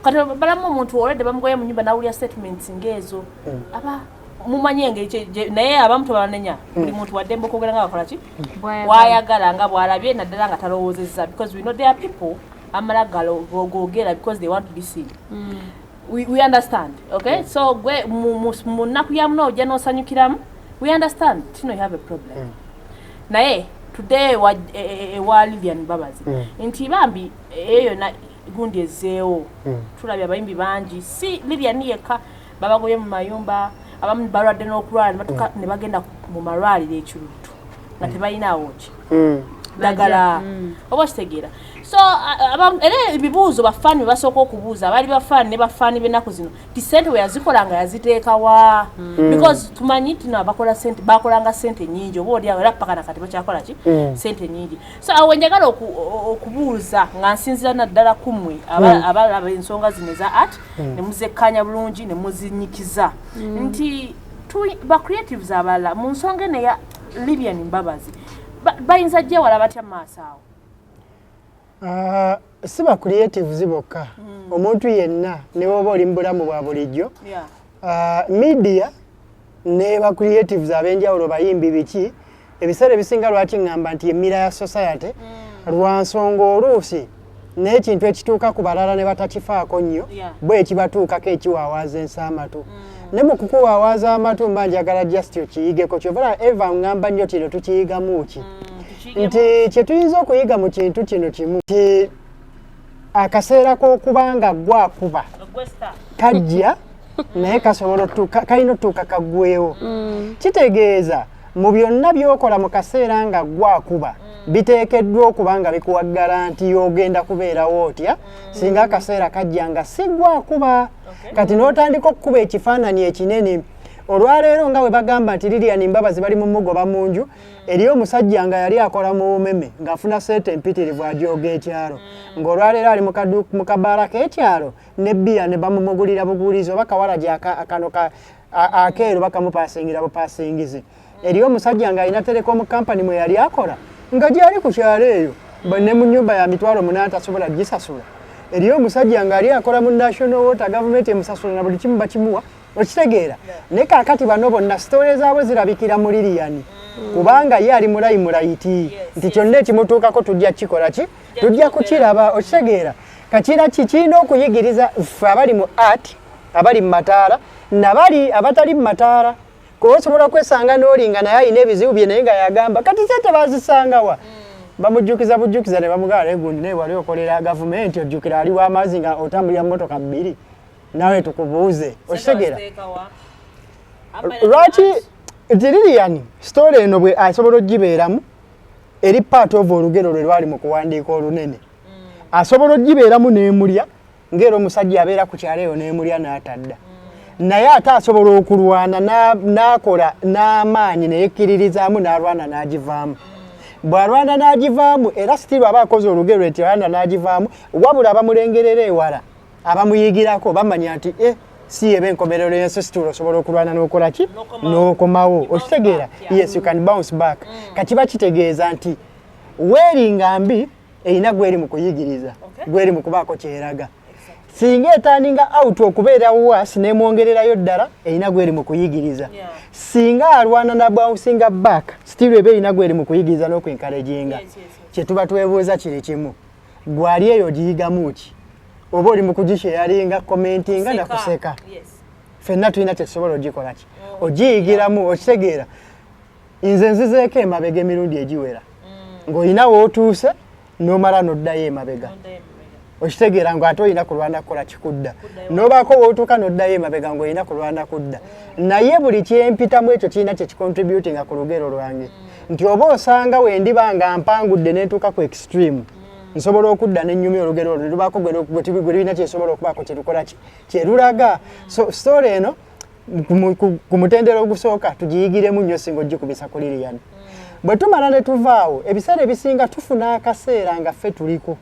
kati balamu omuntu olwedde bamugoye mu nyumba nawulira statements ng'ezo aba mumanyi engeri naye abamu tebanenya buli muntu waddembe okwogera nga bakola ki bwayagala nga bwalabye naddala nga talowoozezza because we know there are people amala googera because they want to be seen. We understand, okay? So gwe mu nnaku ya muno ojja n'osanyukiramu, we understand tino you have a problem. Naye today wa Lilian Mbabazi nti bambi eyo na gundi ezzeewo tulabye abayimbi bangi si Lilian yekka babagoye mu mayumba abamu balwadde n'okulwala ne bagenda mu malwaliro ekiruttu nga tebalinawo ki ddagala oba kitegeera. So era ebibuuzo bafaani basooka okubuuza bali bafaani ne bafaani b'ennaku zino ti ssente we yazikolanga yaziteekawa because tumanyi tino bakolanga ssente nyingi oba oli awo era paka nakati bakyakola ki ssente nyingi. So awo njagala okubuuza nga nsinzira naddala ku mmwe abalaba ensonga zino eza art ne muzekkanya bulungi ne muzinyikiza nti ba creatives abalala mu nsonga eno eya Lilian Mbabazi bayinza gye wala batya maaso awo. Si ba creatives bokka omuntu yenna ne woba oli mu bulamu bwa bulijjo media ne ba creatives ab'enjawulo bayimbi biki ebiseera ebisinga lwaki ŋŋamba nti emira ya society lwa nsonga oluusi n'ekintu ekituuka ku balala ne batakifaako nnyo bwe ekibatuukako ekiwaawaaza ensaamatu ne mu kukuwaawaaza amatu mba njagala just okiyigeko kyova eva ŋŋamba nnyo kino tukiyigamu ki nti kye tuyinza okuyiga mu kintu kino kimu nti akaseera k'okuba nga gwakuba kajja naye kasobola kalina otuuka kaggwewo kitegeeza mu byonna by'okola mu kaseera nga gwakuba biteekeddwa okuba nga bikuwa garanti y'ogenda kubeerawo otya singa akaseera kajja nga si gwakuba kati n'otandika okukuba ekifaananyi ekinene olwaleero nga bwe bagamba nti Lilian Mbabazi bali mu mugoba mu nju eriyo omusajja nga yali akola mu meme ng'afuna sente empitirivu ajooga ekyalo ng'olwaleero ali mu kabaala k'ekyalo ne bbiya ne bamumugulira bugulizi oba kawalagi akano akeeru bakamupasingira bupasingizi eriyo omusajja nga alina telekom company mwe yali akola nga gyali ku kyalo eyo ne mu nnyumba ya mitwalo 8 tasobola gisasula eriyo omusajja nga ali akola mu national water government emusasula na buli kimu bakimuwa okitegeera ne kaakati bano bonna sitole zaabwe zirabikira mu Lilian kubanga ye ali mulayi mulayiti nti kyonna ekimutuukako tujja kikola ki tujja kukiraba okitegeera kakira kikirina okuyigiriza ffe abali mu art abali mu mataala nabali abatali mu mataala kuba osobola kwesanga n'olinga naye alina ebizibu bye naye nga yagamba kati sente bazisangawa bamujjukiza ne bamugala egundi naye wali okolera gavumenti ojjukira ali w'amazzi nga otambulira mmotoka 2 nawe tukubuuze okitegeera lwaki Lilian story eno bwe asobola ogibeeramu eri part of olugero lwe lwali mu kuwandiika olunene asobola ogibeeramu n'emulya ng'era omusajja abeera ku kyalo eyo n'emulya n'atadda naye ate asobola okulwana n'akola n'amaanyi neyekkiririzaamu n'alwana n'agivaamu. Bw'alwana n'agivaamu era sitiru aba akoze olugero eti alwana n'agivaamu, wabula abamulengerera ewala abamuyigirako bamanya nti si eba enkomerero y'ensi situlo osobola okulwana n'okola ki n'okomawo. Okitegeera? Yes, you can bounce back. Kakiba kitegeeza nti weeringa mbi erina gweri mu kuyigiriza, gweri mu kubaako kyeraga. Singa etandinga out okubeera worse n'emwongererayo ddala erina gweri mu kuyigiriza. Singa alwana na bouncing back still eba erina gweri mu kuyigiriza n'okwencouraginga. Kye tuba twebuuza kiri kimu, gwali eyo giyigamu ki? Oba oli mu kugisharinga commentinga na kuseka. Ffenna tulina kyetusobola ogikola ki? Ogiyigiramu, okitegeera. Nze nzizeeko emabega emirundi egiwera ng'olina w'otuuse n'omala n'oddayo emabega. Okitegeera ng'ate olina kulwana kukola kikudda. N'obaako w'otuuka n'oddayo emabega ng'olina kulwana kudda. Naye buli kyempitamu ekyo kirina kye kicontributinga ku lugero lwange. Nti oba osanga we ndiba nga mpangudde n'entuuka ku extreme, nsobola okudda n'ennyumya olugero olwo lubaako gwe tulina kyesobola okubaako kye lukola kyerulaga. So story eno ku mutendero ogusooka tugiyigiremu nnyo singa ogikubisa ku Lilian. Bwe tumala ne tuvaawo ebiseera ebisinga tufuna akaseera nga ffe tuliko.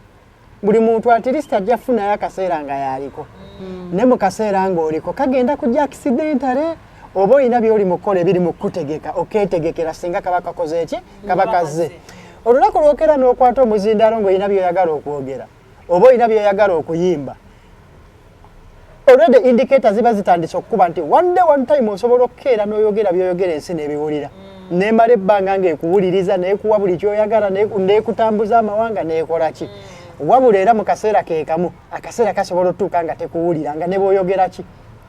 Buli muntu at least ajja funayo akaseera nga yaliko. Ne mu kaseera ng'oliko kagenda kujja accidentale oba olina by'oli mu kukola ebiri mu kutegeka okeetegekera singa kaba kakoze ki kaba kazze. Olunaku lwokera n'okwata omuzindaalo ng'olina by'oyagala okwogera oba olina by'oyagala okuyimba. Already indicators ziba zitandise okukuba nti one time osobola okukeera n'oyogera by'oyogera ensi n'ebiwulira. N'emala ebbanga ng'ekuwuliriza n'ekuwa buli ky'oyagala n'ekutambuza amawanga n'ekola ki. Wabula era mu kaseera ke kamu akaseera kasobola otuuka nga tekuwulira nga ne bw'oyogera ki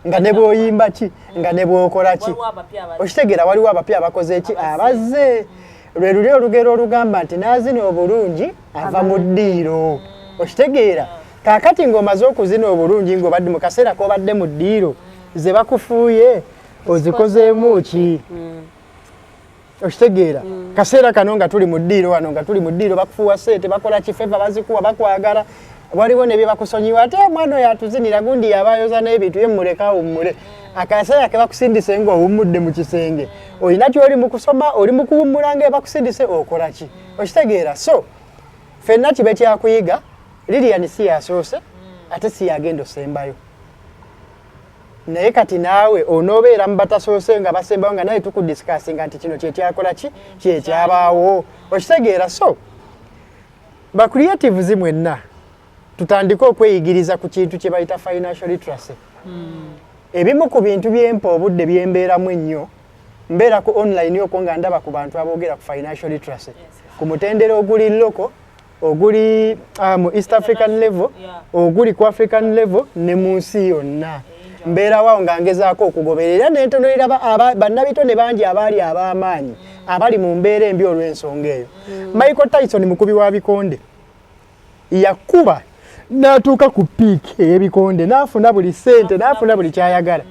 nga ne bw'oyimba ki nga ne bw'okola ki. Okitegeera waliwo abapya abakoze ki abazze. Lwe luli olugero olugamba nti n'azina obulungi ava mu ddiiro. Okitegeera? Kaakati ng'omaze okuzina obulungi ng'obadde mu kaseera k'obadde mu ddiiro ze bakufuuye ozikozeemu ki? Okitegeera? Kaseera kano nga tuli mu ddiiro wano nga tuli mu ddiiro bakufuuwa ssente bakola kifeva bazikuwa bakwagala waliwo ne bye bakusonyiwa ate mwana oyo atuzinira gundi yabayoza n'ebintu ye mmuleka awummule. Akaseera ke bakusindise ng'owummudde mu kisenge olina ky'oli mu kusoma oli mu kuwummula ng'ebakusindise okola ki? Okitegeera? So ffenna kibe kyakuyiga Lilian si yasoose ate si yagenda osembayo. Naye kati naawe onoobeera mu batasoose nga basembayo nga naye tukudisikasinga nti kino kyekyakola ki kyekyabaawo. Okitegeera? So ba creatives mwenna tutandike okweyigiriza ku kintu kye bayita financial literacy. Ebimu ku bintu byempa obudde byembeeramu ennyo mbeera ku online okwo nga ndaba ku bantu aboogera ku financial literacy ku mutendero oguli loko oguli mu East African level oguli ku African level ne mu nsi yonna. Mbeera waawo nga ngezaako okugoberera n'entonolera bannabitone bangi abaali ab'amaanyi abali mu mbeera embi olw'ensonga eyo. Michael Tyson mukubi wa bikonde yakuba n'atuuka ku peak ey'ebikonde n'afuna buli ssente n'afuna buli kyayagala.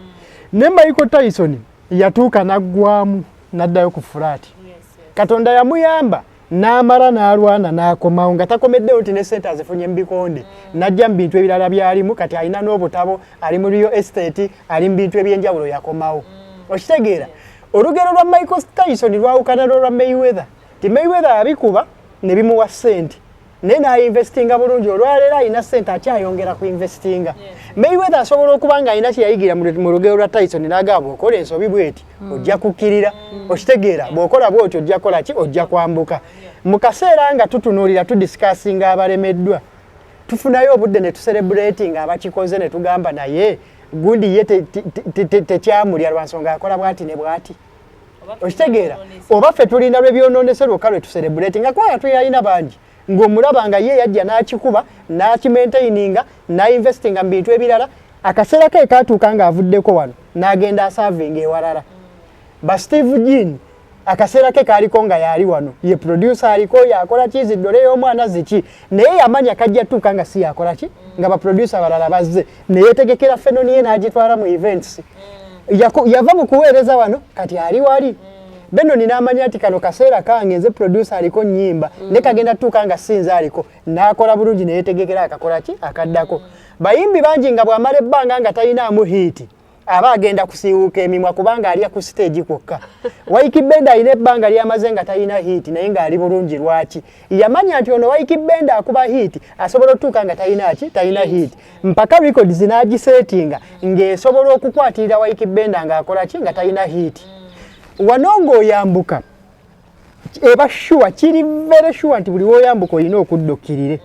Ne Michael Tyson yatuuka n'aggwamu n'addayo ku fulaati. Katonda yamuyamba n'amala n'alwana n'akomawo nga takomeddewo nti ne ssente azifunye mu bikonde. N'ajja mu bintu ebirala byalimu kati alina n'obutabo ali mu real estate ali mu bintu eby'enjawulo yakomawo. Okitegeera? Olugero lwa Michael Tyson lwawukana n'olwa Mayweather. Ti Mayweather abikuba ne bimuwa ssente. Naye n'ayinvestinga bulungi olwaleero alina ssente akyayongera ku investinga. Mayweather asobola okuba nga alina kye yayigira mu lugero lwa Tyson n'agamba bw'okola ensobi bw'eti ojja kukkirira. Okitegeera? Bw'okola bw'oti ojja kukola ki? Ojja kwambuka. Mu kaseera nga tutunuulira tudisikasinga abalemeddwa tufunayo obudde ne tucelebratinga abakikoze ne tugamba naye gundi ye tekyamulya lwa nsonga akola bw'ati ne bw'ati. Okitegeera? Oba ffe tulinda lw'ebyonoonese lwokka lwe tucelebratinga kuba tuyalina bangi ng'omulaba nga ye yajja n'akikuba n'akimaintaininga n'investinga mu bintu ebirala akaseera ke kaatuuka ng'avuddeko wano n'agenda asaavinga ewalala. Ba Steve Jean akaseera ke kaaliko nga yali wano ye producer aliko yakola ki ziddole y'omwana ziki naye yamanya kajja tuuka nga si yakola ki nga ba producer balala bazze ne yeetegekera fenoni ye n'agitwala mu events. Yava mu kuweereza wano kati ali wali. Benoni n'amanya nti kano kaseera kange nze producer aliko nnyimba ne kagenda tuuka nga sinza aliko n'akola bulungi ne yeetegekera akakola ki akaddako. Bayimbi bangi nga bw'amala ebbanga nga talinaamu hiiti aba agenda kusiwuka emimwa kubanga ali ku stage kwokka. Waikibenda ine banga lya mazenga talina hit naye nga ali bulungi lwaki. Yamanya nti ono Waikibenda akuba hit asobola tuka nga talina hit. Mpaka record zinaji settinga ng'esobola okukwatirira Waikibenda nga akola ki nga talina hit. Wanongo oyambuka eba sure kiri very sure nti buli woyambuka olina okuddukirire.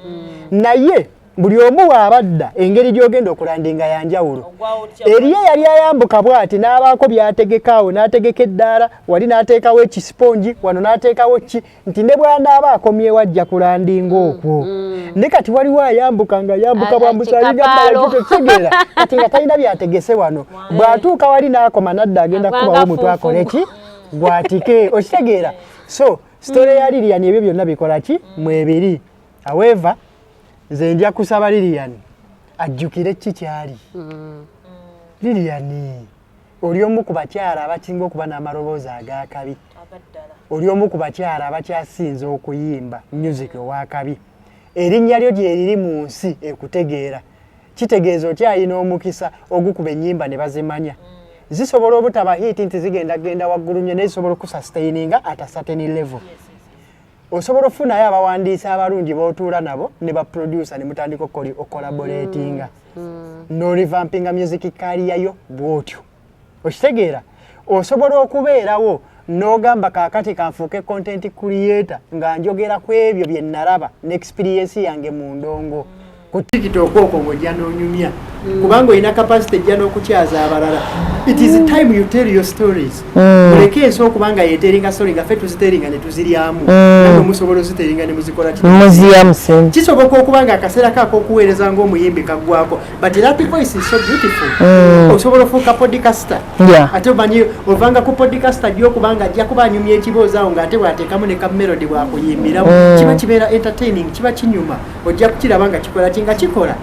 Naye buli omu abadda engeri gyogenda okulandinga yanjawulo. Eriye yali ayambuka bwati n'abaako byategekaawo n'ategeka eddaala wali n'ateekawo ekisponji wano n'ateekawo ki nti ne bw'anaaba akomyewo ajja kulandinga okwo. Ne kati waliwo ayambuka nga yambuka bwambusaligabbalategeera kati nga talina byategese wano. Bw'atuuka wali n'akoma nadda agenda kubawo omutwe akole ki bw'atike okitegeera. So story ya Lilian ebyo byonna bikola ki mwebiri. However nze nja kusaba Lilian ajjukire kikyali. Lilian oli omu ku bakyala abakinga okuba n'amaloboozi ag'akabi. Oli omu ku bakyala abakyasinze okuyimba music ow'akabi. Erinnya lyo gye liri mu nsi ekutegeera. Kitegeeza okyalina omukisa ogukuba ennyimba ne bazimanya. Zisobola obutaba hit nti zigenda waggulu nnyo naye zisobola okusustaininga at a certain level. Osobola ofunayo abawandiisi abalungi b'otuula nabo ne baproducer ne mutandika okolaboratinga. No revampinga music career yo bwotyo. Okitegeera osobola okubeerawo n'ogamba kaakati kanfuuke content creator nga njogera ku ebyo bye nalaba n'experience yange mu ndongo. Ku TikTok okwo ng'ojja n'onyumya kubanga olina capacity ejja n'okukyaza abalala. It is the time you tell your stories. Muleke ensi okubanga yeeteringa story nga ffe tuziteringa ne tuziryamu. Namwe musobola oziteringa ne muzikola muziyamu. Kisoboka okubanga akaseera kaako okuweereza ng'omuyimbi kaggwako. But that voice is so beautiful. Osobola ofuuka podcaster. Ate omanyi ovanga ku podcaster gy'okubanga ajja kuba anyumya ekiboozi awo ng'ate bw'ateekamu ne kamelody bwakuyimbiramu. Kiba kibeera entertaining, kiba kinyuma. Ojja kukiraba nga kikola ki nga kikola.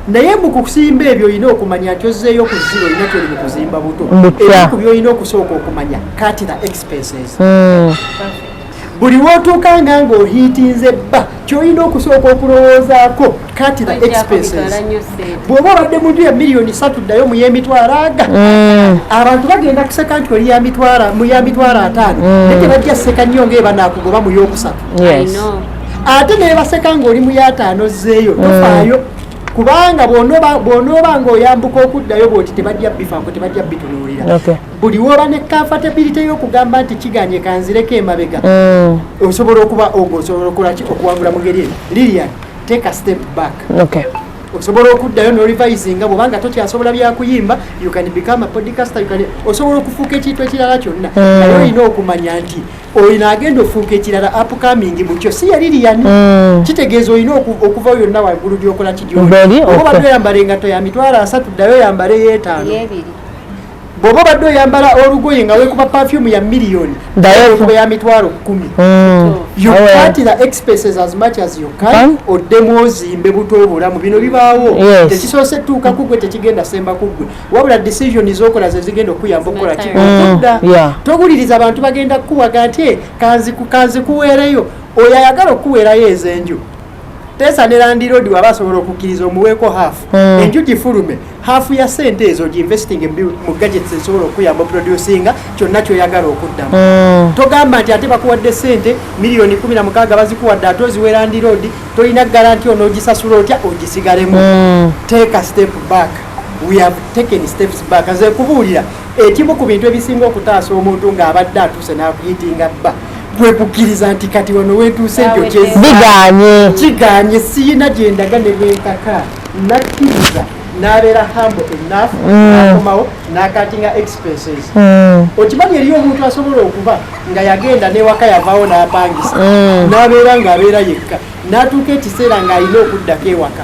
Naye mu kusimba ebyo olina okumanya nti ozzeeyo ku zero olina kyoli mu kuzimba buto. Ebyo byolina okusooka okumanya cut the expenses. Buli wootuuka ng'ohiitinze bba kyolina okusooka okulowoozaako cut the expenses. Bw'oba obadde muntu ya miliyoni 3 ddayo mu y'emitwalo aga. Abantu bagenda kuseka nti oli mu ya mitwalo 5 naye tebajja sseka nnyo ng'eba naakugoba mu y'okusatu. Ate ne baseka ng'oli mu ya 5 zzeeyo tofaayo. Kubanga bw'onooba ng'oyambuka okuddayo bw'oti tebajja bifaako tebajja bitunuulira. Buli woba ne comfortability y'okugamba nti kiganye kanzireko emabega osobola okuba osobola okuwangula mu ngeri Lilian take a step back. Osobola okuddayo n'orivisinga bw'obanga tokyasobola byakuyimba you can become a podcaster osobola okufuuka ekintu ekirala kyonna naye olina okumanya nti olina agenda ofuuka ekirala upcoming mu kyo si ya Lilian. Kitegeeza olina okuva yonna waggulu gy'okola kigyoli oba badde oyambala engatto ya mitwalo 3 ddayo oyambale y'etaano. Bw'oba badde oyambala olugoye nga weekuba perfume ya miliyoni ddayo ya mitwalo 10. You cut the expenses as much as you can oddemu ozimbe buto obulamu bino bibaawo. Tekisoose tuuka kugwe tekigenda semba kugwe wabula decision z'okola ze zigenda okuyamba okukola kikudda. Toguliriza abantu bagenda kukuwaga nti kanzi kuweereyo oyo ayagala okuweerayo ezenju. Tesa ne landiroodi waba asobola okukkiriza omuweeko hafu enju gifulume hafu ya sente ezo giinvesting mu gadgets ezisobola okuyamba producinga kyonna kyoyagala okuddamu. Togamba nti ate bakuwadde sente miliyoni 16 bazikuwadde ate oziwe landiroodi tolina garanti onoogisasula otya ogisigalemu. Take a step back. We have taken steps back. Nze kubuulira ekimu ku bintu ebisinga okutaasa omuntu ng'abadde atuuse n'akuyitinga bba bwekukkiriza nti kati wano weetuuse ekyo kiganye siyina gye ndaga ne bwenkaka nakkiriza n'abeera humble enough n'akomawo n'akatinga expenses. Okimanyi eriyo omuntu asobola okuba nga yagenda n'ewaka yavaawo n'apangisa n'abeera ng'abeera yekka n'atuuka ekiseera ng'alina okuddako ewaka.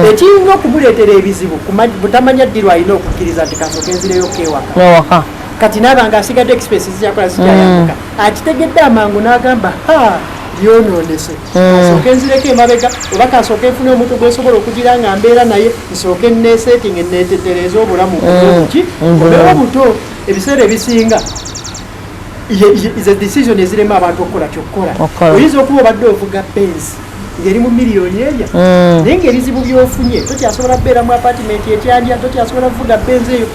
Ekiyinza okumuleetera ebizibu butamanya ddirwa alina okukkiriza nti kasooka enzireyoko ewaka. Kati nabanga asigadde expenses yakola zijayambuka akitegedde amangu n'agamba byonoonese nsooke nzireko emabega oba kasooke nfune omuntu gwesobola okugira nga mbeera naye nsooke neesetting neetetereza obulamu buki obeera buto ebiseera ebisinga ze decision ezirema abantu okukola kyokkola. Oyinza okuba obadde ovuga benzi ngeri mu miliyoni eyo naye ng'ebizibu by'ofunye tokyasobola kubeera mu apartment ekyanja tokyasobola kuvuga benzi eyo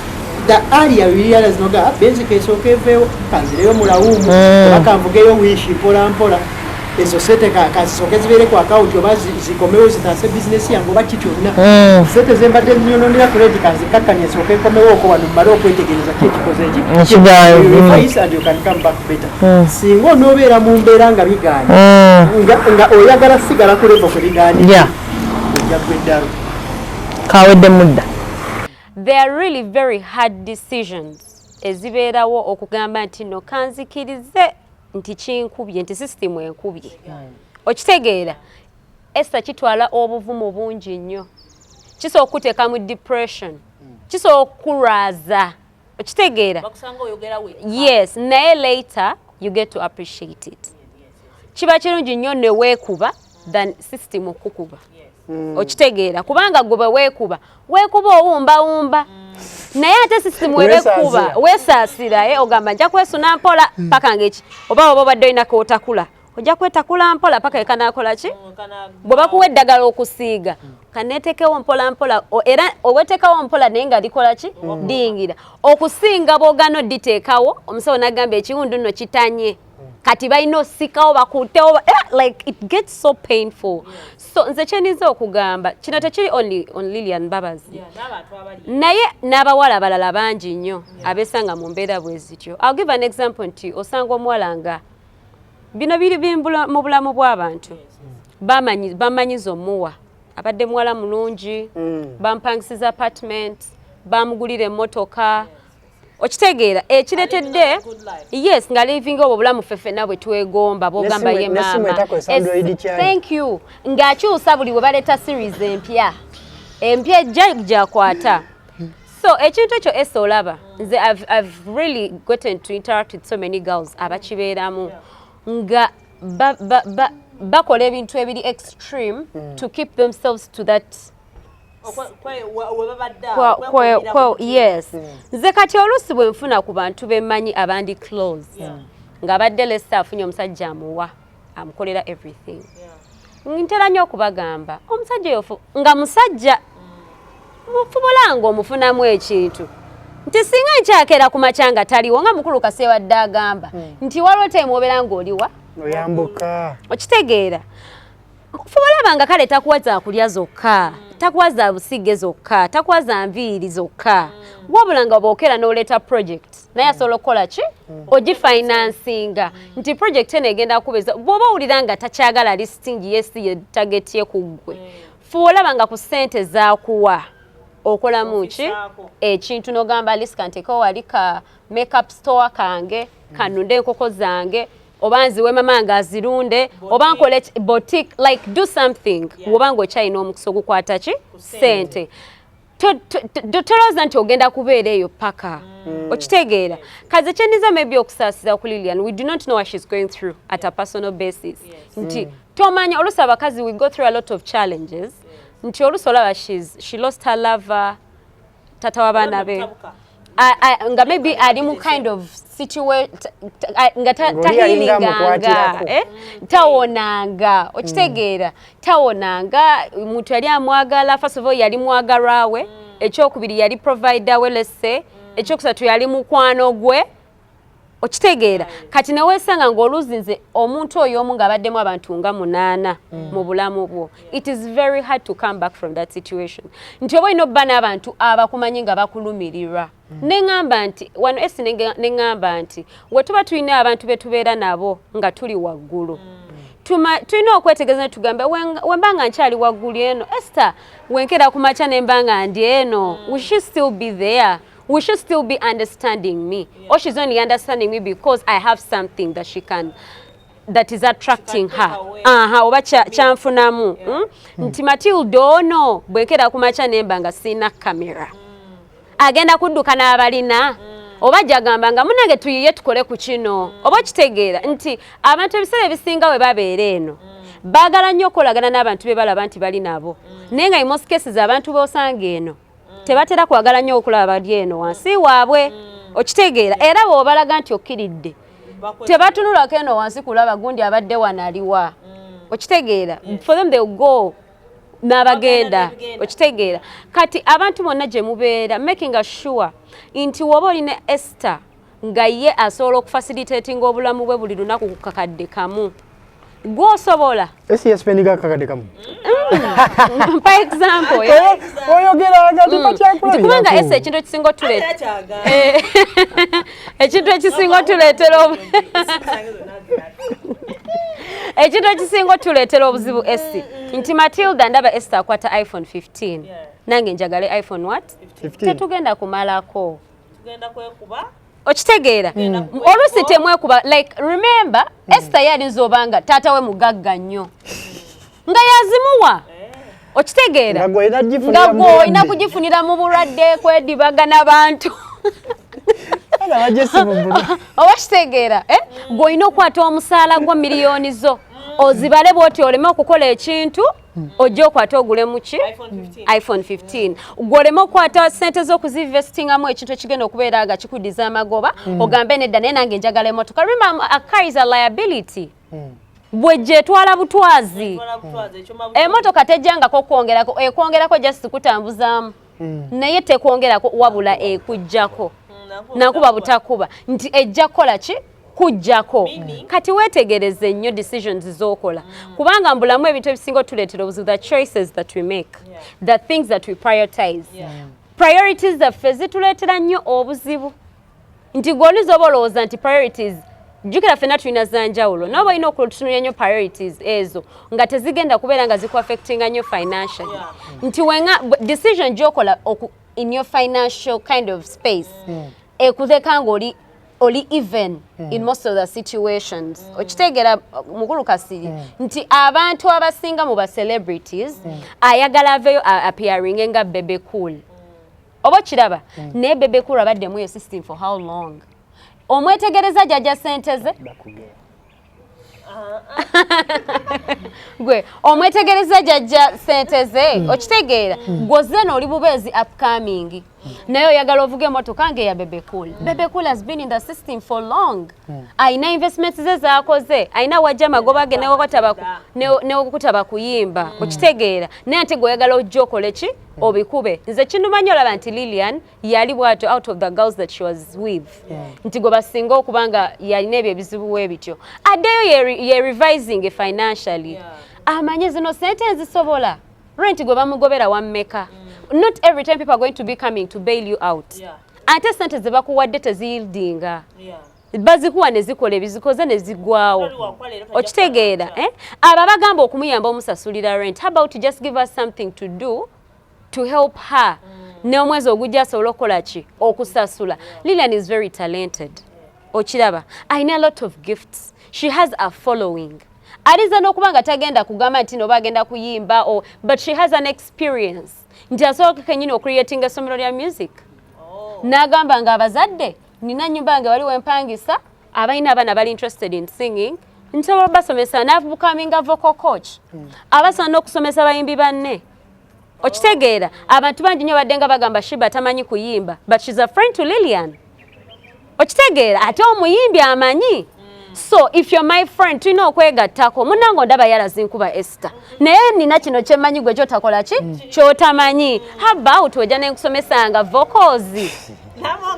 the earlier we realize noga basic esooka eveewo kanzireyo mulawumu oba kanvugeyo wiishi mpola mpola ezo sente kasooke zibeere ku akawunti oba zikomewo zitaase bizinesi yange oba ki kyonna sente zembadde nyononera kuredi kanzikakkanya esooka ekomewo oko wano mmale okwetegereza ki ekikoze eki and you can come back better singa onoobeera mu mbeera nga bigaanye nga oyagala sigala ku levo kwe bigaanye ojja gweddalo kawedde mudda. They are really very hard decisions ezibeerawo okugamba nti no kanzikirize nti kinkubye nti system enkubye okitegeera esa kitwala obuvumu bungi nnyo kisobola okuteeka mu depression kisobola okulwaza okitegeera yes naye later you get to appreciate it kiba kirungi nnyo ne weekuba than system okukuba okitegeera kubanga gwe weekuba owumbawumba naye ate system webekuba wesaasira ogamba nja kwesuna mpola paka ngeki oba obadde olina kootakula ojja kwetakula mpola paka ekanakola ki bwe bakuwa eddagala okusiiga kaneetekewo mpola mpola era oweteekawo mpola naye nga likola ki diyingira okusinga boogano diteekawo omusawo nagamba ekiwundu nno kitanye kati balina osikawo bakutewo like it gets so painful so nze kyeniza okugamba kino tekiri on Lilian Babazi naye n'abawala abalala bangi nnyo abesanga mu mbeera bwe zityo. I'll give an example nti osanga omuwala nga bino biri mu bulamu bw'abantu bamanyiza omuwa abadde muwala mulungi bampangisiza apartment bamugulira emmotoka okitegeera ekiretedde yes nga living obwo bulamu ffeffe nabwe twegomba bogamba ye maama thank you ng'akyusa buli bwe baleeta series empya gyakwata so ekintu ekyo esa olaba nze I've really gotten to interact with so many girls abakibeeramu nga bakola ebintu ebiri extreme to keep themselves to that yes nze kati oluusi bwe nfuna ku bantu bemmanyi abandi close nga badde lesa afunye omusajja amuwa amukolera everything ntera nnyo okubagamba omusajja yofu nga musajja mufubulanga omufunamu ekintu nti singa nkyakera ku makyanga taliwo nga mukulu kaseewadde agamba nti waliwo temuobeera ng'oliwa oyambuka okitegeera fubulabanga kale takuwaza kulya zokka takuwaza busige zokka takuwaza nviiri zokka wabula nga bookera n'oleeta project naye asobola okukola ki ogifinansinga nti project eno egenda kubeza bw'oba owulira nga takyagala listing yesi ye target ye ku ggwe fuba nga ku ssente zaakuwa okolamu ki ekintu n'ogamba lisika nteekawo wali ka makeup store kange kanunde enkoko zange oba nziwe mama nga azirunde oba nkole boutique like do something oba ng'okyalina omukisa ogukwata ki ssente tolowooza nti ogenda kubeera eyo paka okitegeera kaze kyendiza maybe okusaasira ku Lilian we do not know what she's going through at a personal basis nti tomanya oluusi abakazi we go through a lot of challenges nti oluusi olaba she lost her lover tata w'abaana be nga maybe ali mu kind of situation nga tahilinganga tawonanga okitegeera tawonanga muntu yali amwagala first of all yali mwagalwa we ekyokubiri yali provider we lesse ekyokusatu yali mukwano gwe okitegeera kati neweesanga ng'oluzinze omuntu oyo omu ng'abaddemu abantu nga 8 mu bulamu bwo it is very hard to come back from that situation nti oba olina obba n'abantu abakumanyi nga bakulumirirwa neŋŋamba nti wano esi neŋŋamba nti we tuba tulina abantu be tubeera nabo nga tuli waggulu tulina okwetegereza ne tugambe wemba nga nkyali waggulu eno Esther wenkera ku makya ne mba nga ndi eno we should still be there. We should still be understanding me. Yeah. Or she's only understanding me because I have something that that is attracting her. Oba chanfunamu. Nti Matilda ono bwekera ku macha nemba nga sina kamera. Agenda kudduka n'abalina. Oba jagamba nga munange tuyiye tukole ku kino. Oba kitegeera nti abantu ebiseera ebisinga we babeera eno. Baagala nnyo okolagana n'abantu be balaba nti bali nabo. Naye nga in most cases abantu b'osanga eno tebatera kwagala nnyo okulaba bali eno wansi waabwe okitegeera era bw'obalaga nti okkiridde tebatunulako eno wansi kulaba gundi abadde wanaliwa okitegeera for them they will go n'abagenda okitegeera kati abantu bonna gye mubeera making sure nti woba olina Esther nga ye asobola okufacilitatinga obulamu bwe buli lunaku ku kakadde kamu gw'osobola esi yaspendiga kakadde kamu by example oyogera agati pakyakulabira kubanga Esther ekintu ekisinga otuleetera ekintu ekisinga otuleetera ekintu ekisinga otuleetera obuzibu Esther nti Matilda ndaba Esther akwata iPhone 15 nange njagale iPhone what 15 tetugenda kumalako tugenda kwekuba okitegeera olusi temwekuba like remember Esther yalinze obanga taata we mugagga nnyo nga yazimuwa okitegeera nga gw'olina kugifunira mu bulwadde kwedibaga n'abantu oba kitegeera gw'olina okwata omusaala gwa miliyoni zo ozibale bw'oti oleme okukola ekintu ojja okwata ogulemu ki iPhone 15 gw'oleme okwata ssente z'okuzivestingamu ekintu ekigenda okubeera nga kikudiza amagoba ogambe nedda naye nange njagala emmotoka remember a car is a liability bwejja etwala butwazi emmotoka tejjangako kwongerako ekwongerako just kutambuzaamu naye tekwongerako wabula ekujjako nakuba butakuba nti ejja kukola ki kujjako kati weetegereze nnyo decisions z'okola kubanga mbulamu ebintu ebisinga otuleetera obuzibu the choices that we make the things that we prioritize priorities zaffe zituleetera nnyo obuzibu nti gw'oliza oba olowooza nti priorities jjukira ffenna tulina zanjawulo n'oba olina okutunuulira nnyo priorities ezo nga tezigenda kubeera nga zikuaffectinga nnyo financially nti wenga decision gy'okola in your financial kind of space ekuteeka nga oli even in most of the situations okitegeera mukulu kasiri nti abantu abasinga mu ba celebrities ayagala aveyo appearing nga Bebe Cool oba kiraba naye Bebe Cool abadde mu yo system for how long omwetegereza jjajja sente ze gwe omwetegereza jjajja sente ze okitegeera gwoze n'oli bubeezi upcoming naye oyagala ovuga emmotoka nga eya Bebe Cool. Bebe Cool has been in the system for long ayina investments ze zaakoze ayina wajja amagoba ge newokutaba kuyimba okitegeera naye ate gwe oyagala ojja okole ki obikube nze kindumanyi olaba nti Lilian yali bwato out of the girls that she was with nti gwe basinga okuba nga yalina ebyo ebizibu we bityo addeyo ye revising financially amanye zino sente ezisobola rent gwe bamugobera wammeka not every time people are going to be coming to bail you out ate sente ze bakuwadde teziyildinga bazikuwa ne zikola ebizikoze ne zigwawo okitegeera abo bagamba okumuyamba omusasulira rent how about just give us something to do to help her ne omwezi ogujja asobola okukola ki okusasula Lilian is very talented okiraba ayina a lot of gifts she has a following aliza n'okuba nga tagenda kugamba nti noba agenda kuyimba but she has an experience nti asobola kenyini ocreating essomero lya music n'agamba nga abazadde nina nnyumba yange waliwo empangisa abalina abaana bali interested in singing nsobola basomesa becoming a vocal coach abasobola n'okusomesa bayimbi banne okitegeera abantu bangi nnyo badde nga bagamba Shiba tamanyi kuyimba but she's a friend to Lilian okitegeera ate omuyimbi amanyi so if you're my friend tulina okwegattako munnange ondaba yalaze nkuba Esther naye nina kino kyemmanyi gwe kyotakola ki kyotamanyi how about wejja nenkusomesanga vocals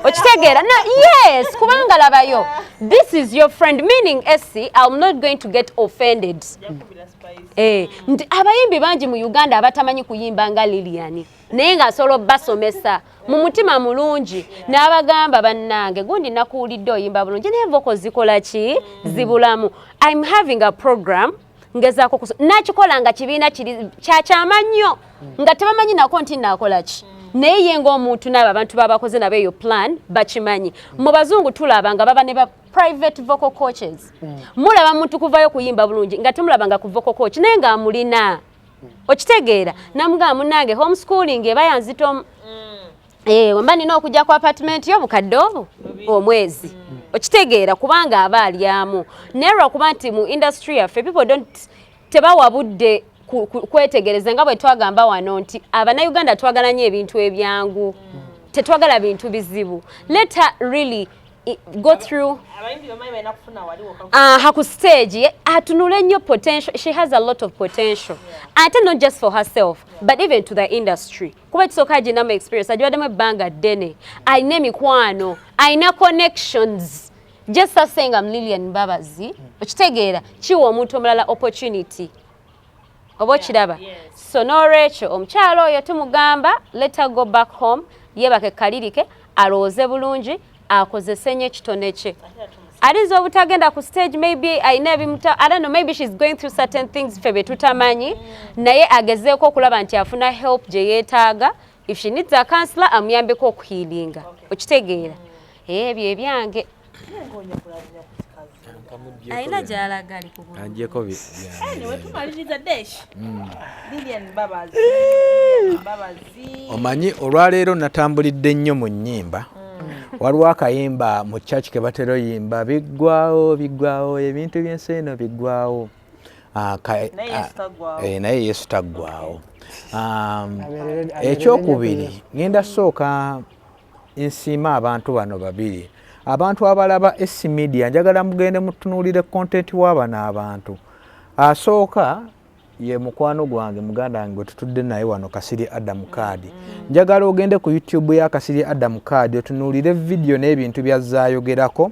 okitegeera yes kubanga labayo this is your friend meaning Essie I'm not going to get offended nti abayimbi bangi mu Uganda abatamanyi kuyimba nga Lilian naye ng'asobola basomesa mu mutima mulungi n'abagamba bannange gundi nakuwulidde oyimba bulungi naye vocals zikola ki zibulamu I'm having a program ngezaako nakikola nga kibiina kiri kyakyamanyo nga tebamanyi nako nti naakola ki naye ye ng'omuntu n'abo abantu babakoze nabo eyo plan bakimanyi mu bazungu tulaba nga baba ne ba private vocal coaches mulaba muntu kuvayo kuyimba bulungi nga temulaba nga ku vocal coach naye nga amulina okitegeera namugamba munnange homeschooling eba yanzito wemba nina okujja ku apartment yo bukadde obwo omwezi okitegeera kubanga aba alyamu naye lwakuba nti mu industry yaffe people tebawa budde kwetegereza nga bwe twagamba wano nti Abannayuganda twagala nnyo ebintu ebyangu tetwagala bintu bizibu let her really go through haku stage atunule nnyo potential. She has a lot of potential, ate not just for herself but even to the industry. Kuba kisoka aginamu experience agibaddemu ebbanga ddene, alina emikwano, alina connections. Just as saying I'm Lilian Mbabazi, okitegeera kiwa omuntu omulala opportunity oba okiraba. So n'olwekyo omukyalo oyo tumugamba let her go back home, yebake kalirike alowooze bulungi akozese nnyo ekitone kye. Aliza obutagenda ku stage, maybe ayina ebimuta, I don't know, maybe she's going through certain things ffe betutamanyi, naye agezeeko okulaba nti afuna help gye yeetaaga. If she needs a counselor amuyambeko okuhealinga, okitegeera. Ebyo ebyange ayina gy'alaga ali kubula. Anjeko anyway, tumaliriza Desh. Lilian Mbabazi. Omanyi olwaleero natambulidde nnyo mu nnyimba. Waliwo akayimba mu church ke batero yimba biggwawo ebintu by'ensi eno biggwawo. Naye Yesu taggwawo. Ekyokubiri ngenda sooka nsiima abantu bano babiri. Abantu abalaba SC Media njagala mugende mutunuulire content w'abano abantu. Asooka ye mukwano gwange muganda wange tutudde naye wano Kasiri Adam Kadi. Njagala ogende ku YouTube ya Kasiri Adam Kadi otunuulire video n'ebintu byazaayogerako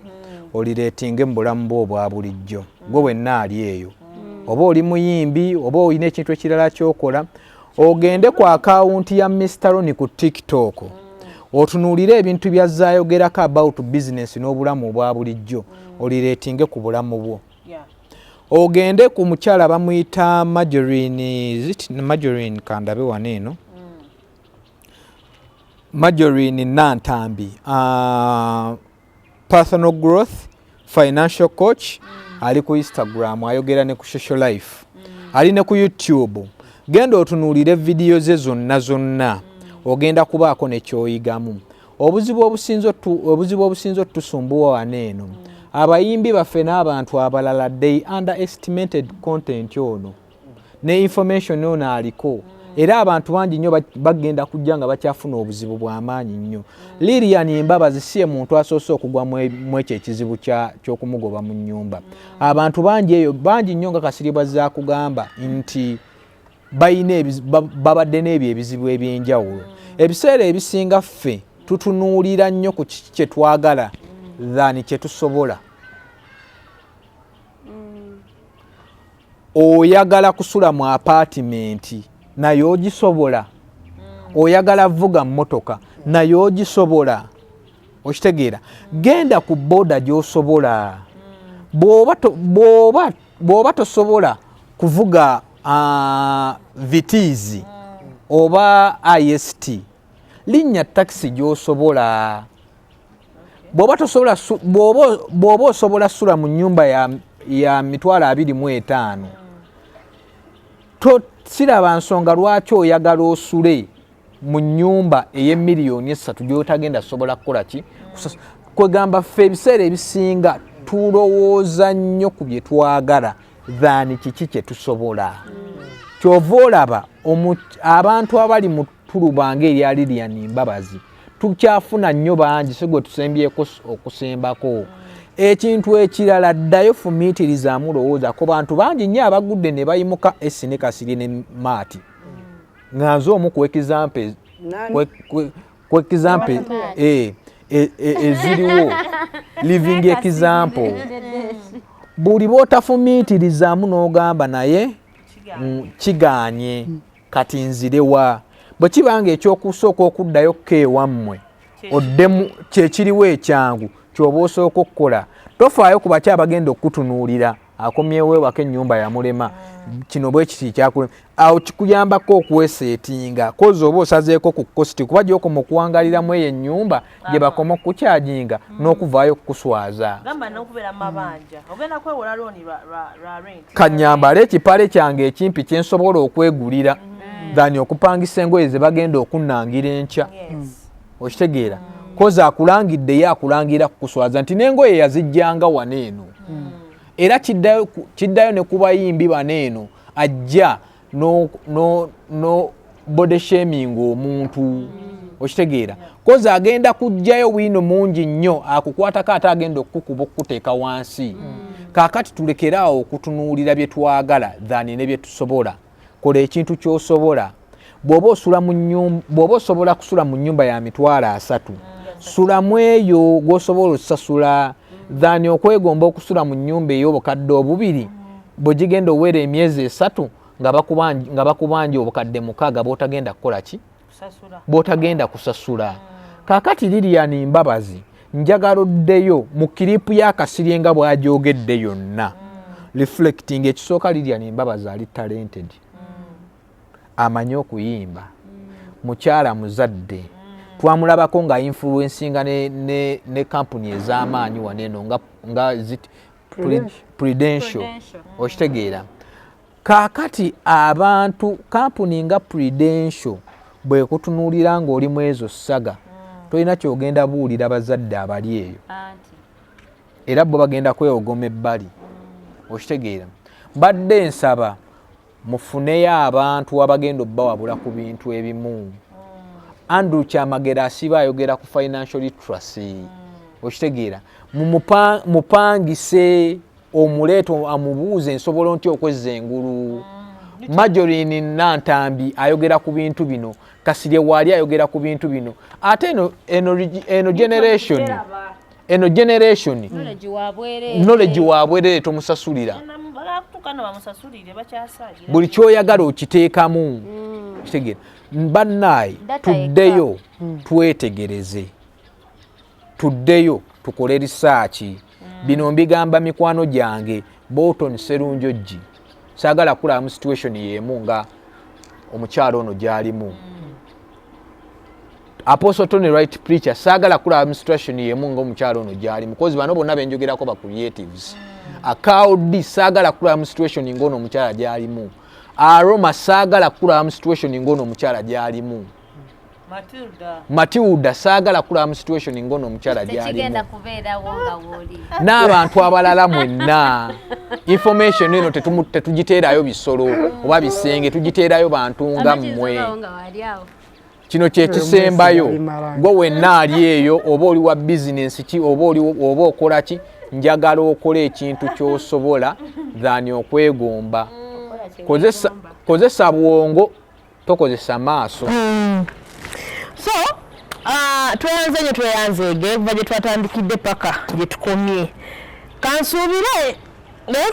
olireetinge mu bulamu bwo obwa bulijjo. Gwe wenna ali eyo. Oba oli muyimbi oba olina ekintu ekirala ky'okola, ogende ku akawunti ya Mr. Roni ku TikTok. Otunuulire ebintu byazaayogerako about business n'obulamu obwa bulijjo olireetinge ku bulamu bwo. Ogende ku mukyala bamuyita Marjorie kandabe waneeno. Marjorie Nantambi, personal growth, financial coach, ali ku Instagram, ayogera ne ku social life. Ali ne ku YouTube. Genda otunuulire video ze zonna. Ogenda kubaako ne kyoyigamu. Obuzibu obusinzo tusumbuwa waneeno. Abayimbi baffe n'abantu abalala they underestimated content ono. Ne information ono aliko. Era abantu bangi nnyo bagenda kujja nga bakyafuna obuzibu bw'amaanyi nnyo. Lilian Mbabazi si ye muntu asoose okugwa mu ekyo ekizibu ky'okumugoba mu nnyumba. Abantu bangi nnyo nga Kasiri bw'azza kugamba nti babadde n'ebyo ebizibu eby'enjawulo. Ebiseera ebisinga ffe tutunuulira nnyo ku kye twagala than kye tusobola. Oyagala kusula mu apartment naye ogisobola. Oyagala vuga mmotoka naye ogisobola. Okitegeera, genda ku boda gy'osobola. Bw'oba tosobola kuvuga vitizi oba IST, linnya taxi gy'osobola. Bw'oba osobola sula mu nnyumba ya 25,000, siraba nsonga lwaki oyagala osule mu nnyumba ey'3,000,000 gy'otagenda sobola kukola ki. Kwegamba ffe ebiseera ebisinga tulowooza nnyo ku bye twagala than kiki kye tusobola. Kyova olaba abantu abali mu tulubange erya Lilian Mbabazi tukyafuna nnyo bangi segwe tusembyeko okusembako. Ekintu ekirala ddayo fumiitirizaamu lowooza ku bantu bangi nnyo abagudde ne bayimuka Essi ne Kasiri ne Maati. Nga nze omu ku example eziriwo living example. Buli bw'otafumiitirizaamu n'ogamba naye kigaanye kati nzirewa. Bwe kibanga ekyokusooka okuddayo keewammwe oddemu kyekiriwo ekyangu kyoba osooka okukola. Tofaayo ku baki abagenda okutunuulira akomyewo ewaka ennyumba yamulema kino bwe kiti kyakulema. Awo kikuyambako okweseetinga kozi oba osazeeko ku kositi kuba gy'okoma okuwangaliramu eyo ennyumba gye bakoma okukukyajinga n'okuvaayo okukuswaza. Kanyambala ekipale kyange ekimpi kye nsobola okwegulira than okupangisa engoye ze bagenda okunnangira enkya. Okitegeera, kozi akulangidde ye akulangira kukuswaza nti n'engoye yazijjanga waneeno. Era kiddayo ne ku bayimbi baneeno ajja no body shaming omuntu. okitegeera kozi agenda kujjayo Bwiino mungi nnyo akukwatako ate agenda okukuba okuteeka wansi kaakati tulekeraawo okutunuulira bye twagala thani ne bye tusobola kola ekintu ky'osobola bw'oba osobola kusula mu nnyumba ya mitwalo 3 sulamu eyo gw'osobola okusasula thani okwegomba okusula mu nnyumba ey'obukadde 2 bw'ogigenda oweera emyezi 3 nga bakubanja obukadde 6 bw'otagenda kukola ki bw'otagenda kusasula kaakati Lilian Mbabazi njagala oddeyo mu kiripu y'akasirye nga bw'agyogedde yonna reflecting ekisooka Lilian Mbabazi ali talented amanyi okuyimba mukyala muzadde twamulabako nga influencinga ne company ez'amaanyi waneno nga Prudential okitegeera kaakati abantu company nga Prudential bwe kutunuulira ng'oli mu ezo ssaga tolina kyogenda buulira bazadde abali eyo era bo bagenda kwewogoma ebbali okitegeera badde nsaba mufuneyo abantu abagenda obbawabula ku bintu ebimu Andrew Kyamagera asiba ayogera ku financial literacy okitegeera mupangise omuleeto amubuuze nsobola ntya okwezza engulu Majorini Nantambi ayogera ku bintu bino Kasirye wali ayogera ku bintu bino ate eno generation knowledge wabwerere tomusasulira buli kyoyagala okiteekamu kitegeera bannaye tuddeyo twetegereze tuddeyo tukole research bino mbigamba mikwano gyange Bolton Serunjoji saagala kulaba mu situation yemu nga omukyalo ono gyalimu Apostle Tony Wright preacher saagala kulaba mu situation yemu nga omukyalo ono gyalimu because bano bonna benjogerako ba creatives Akaudi saagala kulaba mu situation ngono omukyala gyalimu Aroma saagala kulaba mu situation ngono omukyala gyalimu Matilda saagala kulaba mu situation ngono omukyala gyalimu n'abantu abalala mwenna information eno tetugiteerayo bisolo oba bisenge tugiteerayo bantu nga mmwe kino kyekisembayo gwe wenna ali eyo oba oli wa bizinensi ki oba okola ki njagala okola ekintu ky'osobola thani okwegomba kozesa bwongo tokozesa maaso so tweyanzeege kuva gye twatandikidde paka gye tukomye kansuubire naye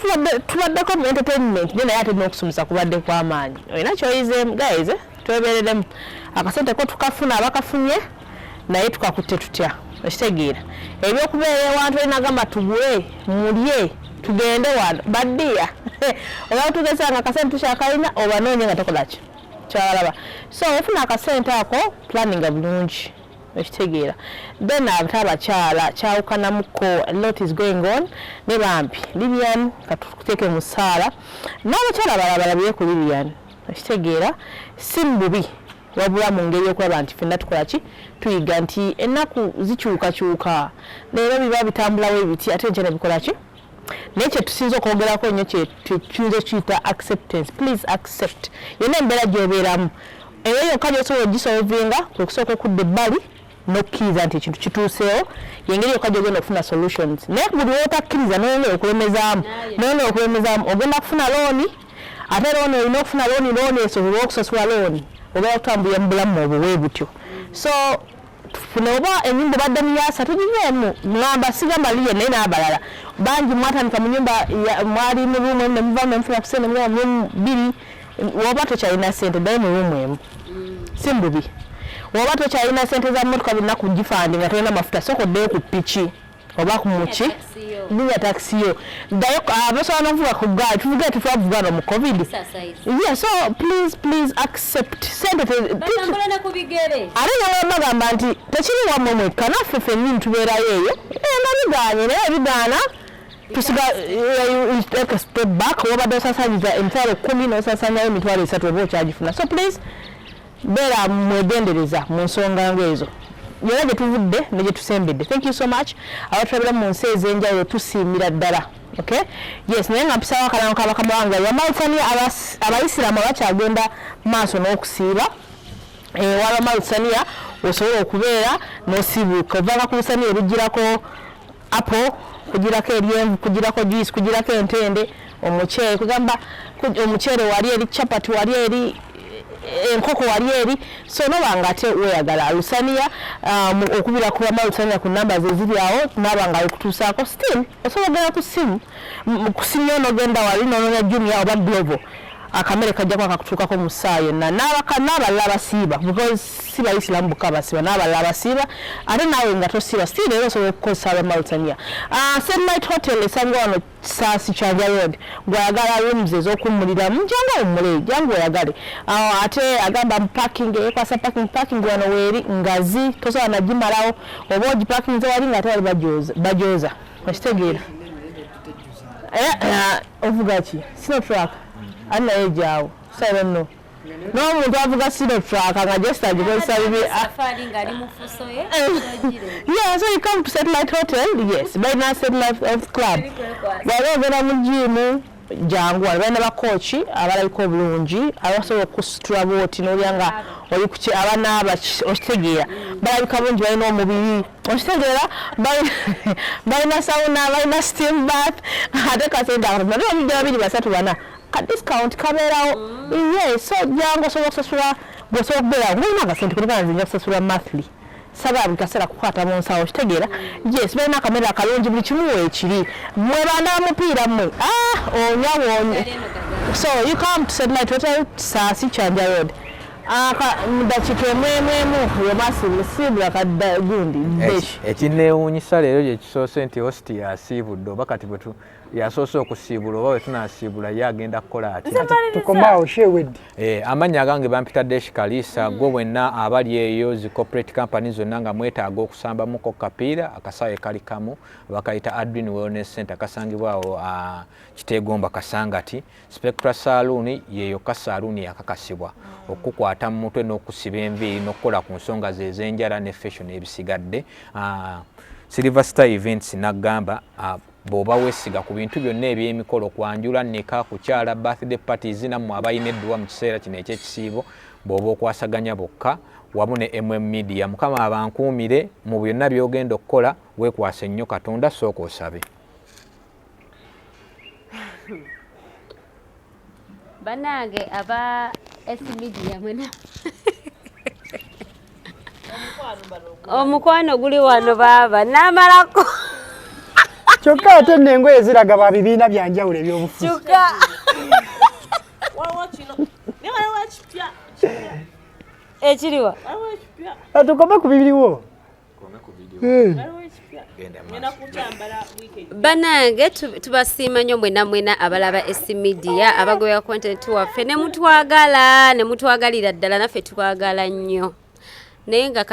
tubaddeko mu entertainment gye naye ate n'okusomesa kubadde kw'amaanyi olina kyoyizeemu guys twebereremu akasente ko tukafuna abakafunye naye tukakutte tutya okitegeera ebyokubeera ewantu elinagamba tugule mulye tugende wano baddiya oba tugeza nga akasente tukyakalina obanoonye nga tokolaki kyalaba so ofuna akasente ako planninga bulungi okitegeera then ate abakyala kyawukanamuko a lot is going on ne bambi Lilian katukuteeke mu ssaala n'abakyala balabalabiye ku Lilian okitegeera si mububi wabula mu ngeri yokulaba nti fenna tukola ki tuyiga nti ennaku zikyukakyuka leero biba bitambulawo ebiti ate nkyene bikola ki naye kyetusinza okwogerako nnyo kyetuyinza okiyita acceptance please accept yonna embeera gyobeeramu eyo yokka gyosobola ogisolvinga kwe kusooka okudda ebbali n'okkiriza nti ekintu kituuseewo yengeri yokka gyogenda okufuna solutions naye buli lwotakkiriza nonera okulemezaamu ogenda kufuna looni ate looni olina okufuna looni esobola okusasula looni oba okutambulira mu bulamu obwo bwe butyo so tufune oba ennyumba badde muyasa tugiveemu ngamba sigamba liye naye n'abalala bangi mwatandika mu nyumba mwali mu ruumu emu nemuvaamu nemufuna ku sente mu ruumu 2 woba tokyalina sente ddayo mu ruumu emu si mbubi woba tokyalina sente za mmotoka birina kugifandi nga tolina mafuta sokoddeyo ku piki oba ku muki ndiya taxiyo ddayo abasobola n'okuvuga ku gaali tuvuge tetwavugana mu covid yeah so please accept sente ate nga bagamba nti tekiri wammwe mwekka naffe ffennyini tubeerayo eyo nga bigaanye naye bigaana tusiga take a step back wabadde osasanyiza emitwalo 10 n'osasanyayo emitwalo 3 oba okyagifuna so please beera mwegendereza mu nsonga ng'ezo yona gye tuvudde ne gye tusembedde thank you so much abatulabira mu nsi ez'enjawulo tusiimira ddala okay yes naye nga mpisawo akalango kabakama wange yamalifani abayisiraamu abakyagenda maaso n'okusiiba wala Mauritania osobola okubeera n'osibuuka ovanga ku lusaniya olugirako apple kugirako eryenvu kugirako juice kugirako entende omuceere kugamba omuceere wali eri chapati wali eri enkoko wali eri so nobanga ate weyagala lusaniya okubira kuba Mauritania ku namba zeziri awo nabanga alikutuusaako still osobola ogenda ku simu n'ogenda wali n'onoonya junior oba global akamere kajja kwa kakutuukako mu ssaawa yonna n'abalala abasiiba because si bayisiramu bokka abasiiba n'abalala abasiiba ate naawe nga tosiiba still era osobola okukozesa aba Mauritania. Satellite Hotel esangwa wano Saasi Kyanja Road gw'ayagala rooms ez'okuwummuliramu janga wummule jangu oyagale ate agamba mu parking ekwasa parking wano weeri ngazi tosobola nagimalawo oba ogiparkinze wali nga ate wali bajooza okitegeera ovuga ki Sinotrak Anna ejao no muntu avuga Sinotrak nga just agikozesa bibi safari ngali mufuso ye yeah so you come to Satellite Hotel yes by now Satellite Health Club wabera mu gym jangu abana bakochi abaliko obulungi abasobola okusitula booti n'olyanga oli ku abana okitegeera balabika bungi balina omubiri okitegeera balina sauna balina steam bath ate kasenda babiri basatu bana ka discount kabeerawo yes so jangu osobola okusasula bw'osobola okubeera ng'olina akasente kulingana nzinja kusasula monthly saba buli kaseera kukwata mu nsawo okitegeera yes balina akamera akalungi buli kimu weekiri mwe baana bamupiira mmwe onyawoonye so you come to Satellite Hotel Saasi Kyanja Road mudakiika emwemu yomasiibula kadda gundi beshi ekineewuunyisa leero gye kisoose nti host yasiibudde oba kati bwe yasoose okusiibula oba bwe tunaasiibula ye agenda kukola ati tukomaawo shewedde amannya agange bampita Kalisa gwe bwenna abali eyo zi corporate company zonna nga mwetaaga okusambamuko kapiira akasaawe kali kamu bakayita Adwin Wellness Center kasangibwawo Kiteegomba Kasangati Spectra Saloon yeyo kasaluuni yakakasibwa okukwata mu mutwe n'okusiba enviiri n'okukola ku nsonga z'enjala ne fashion ebisigadde Silver Star Events n'agamba bw'oba weesiga ku bintu byonna eby'emikolo kwanjula nneka kukyala birthday parties nammwe abalina edduwa mu kiseera kino eky'ekisiibo bw'oba okwasaganya bokka wamu ne Media Mukama abankuumire mu byonna by'ogenda okukola weekwase nnyo Katonda sooka osabe. Banange aba Ebibye mwena omukwano guli wano baba namalako kyokka ate n'engoye ziraga ba bibiina byanjawulo ebyobufuzi kyokka ekiriwa tukome ku bibiriwo banange tubasiima nnyo mwena abalaba Ebibye abagoya content waffe ne mutwagalira ddala naffe tubagala nnyo naye nga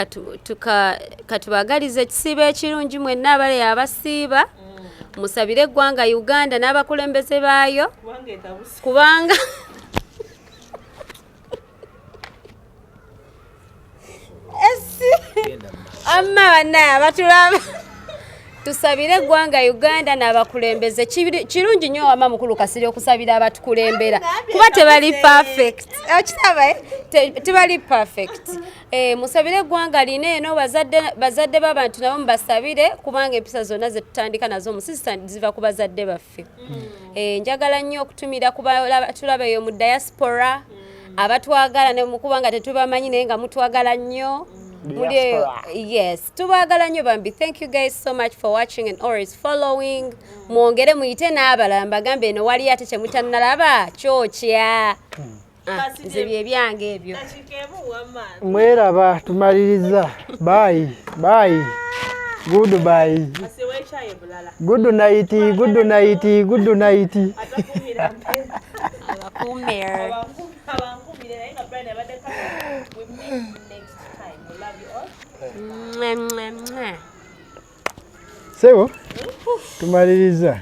katubagaliza ekisiibo ekirungi mwenna abali abasiiba musabire eggwanga Uganda n'abakulembeze baayo kubanga amma bannaye abatulaba tusabire eggwanga Uganda n'abakulembeze kirungi nnyo wama mukulu Kasiri okusabira abatukulembera kuba tebali perfect okitaba tebali perfect musabire eggwanga lino eno bazadde b'abantu nabo mubasabire kubanga empisa zonna ze tutandika nazo mu system ziva ku bazadde baffe njagala nnyo okutumira tulaba eyo mu diaspora abatwagala ne mukubanga tetubamanyi naye nga mutwagala nnyo yes tubagala nnyo bambi. Thank you guys so much for watching and always following. Mwongere muyite n'abalala mbagambe eno wali ate kyemutannalaba kyokya nze bye byange ebyo mweraba tumaliriza bye goodbye good night Sebo tumaliriza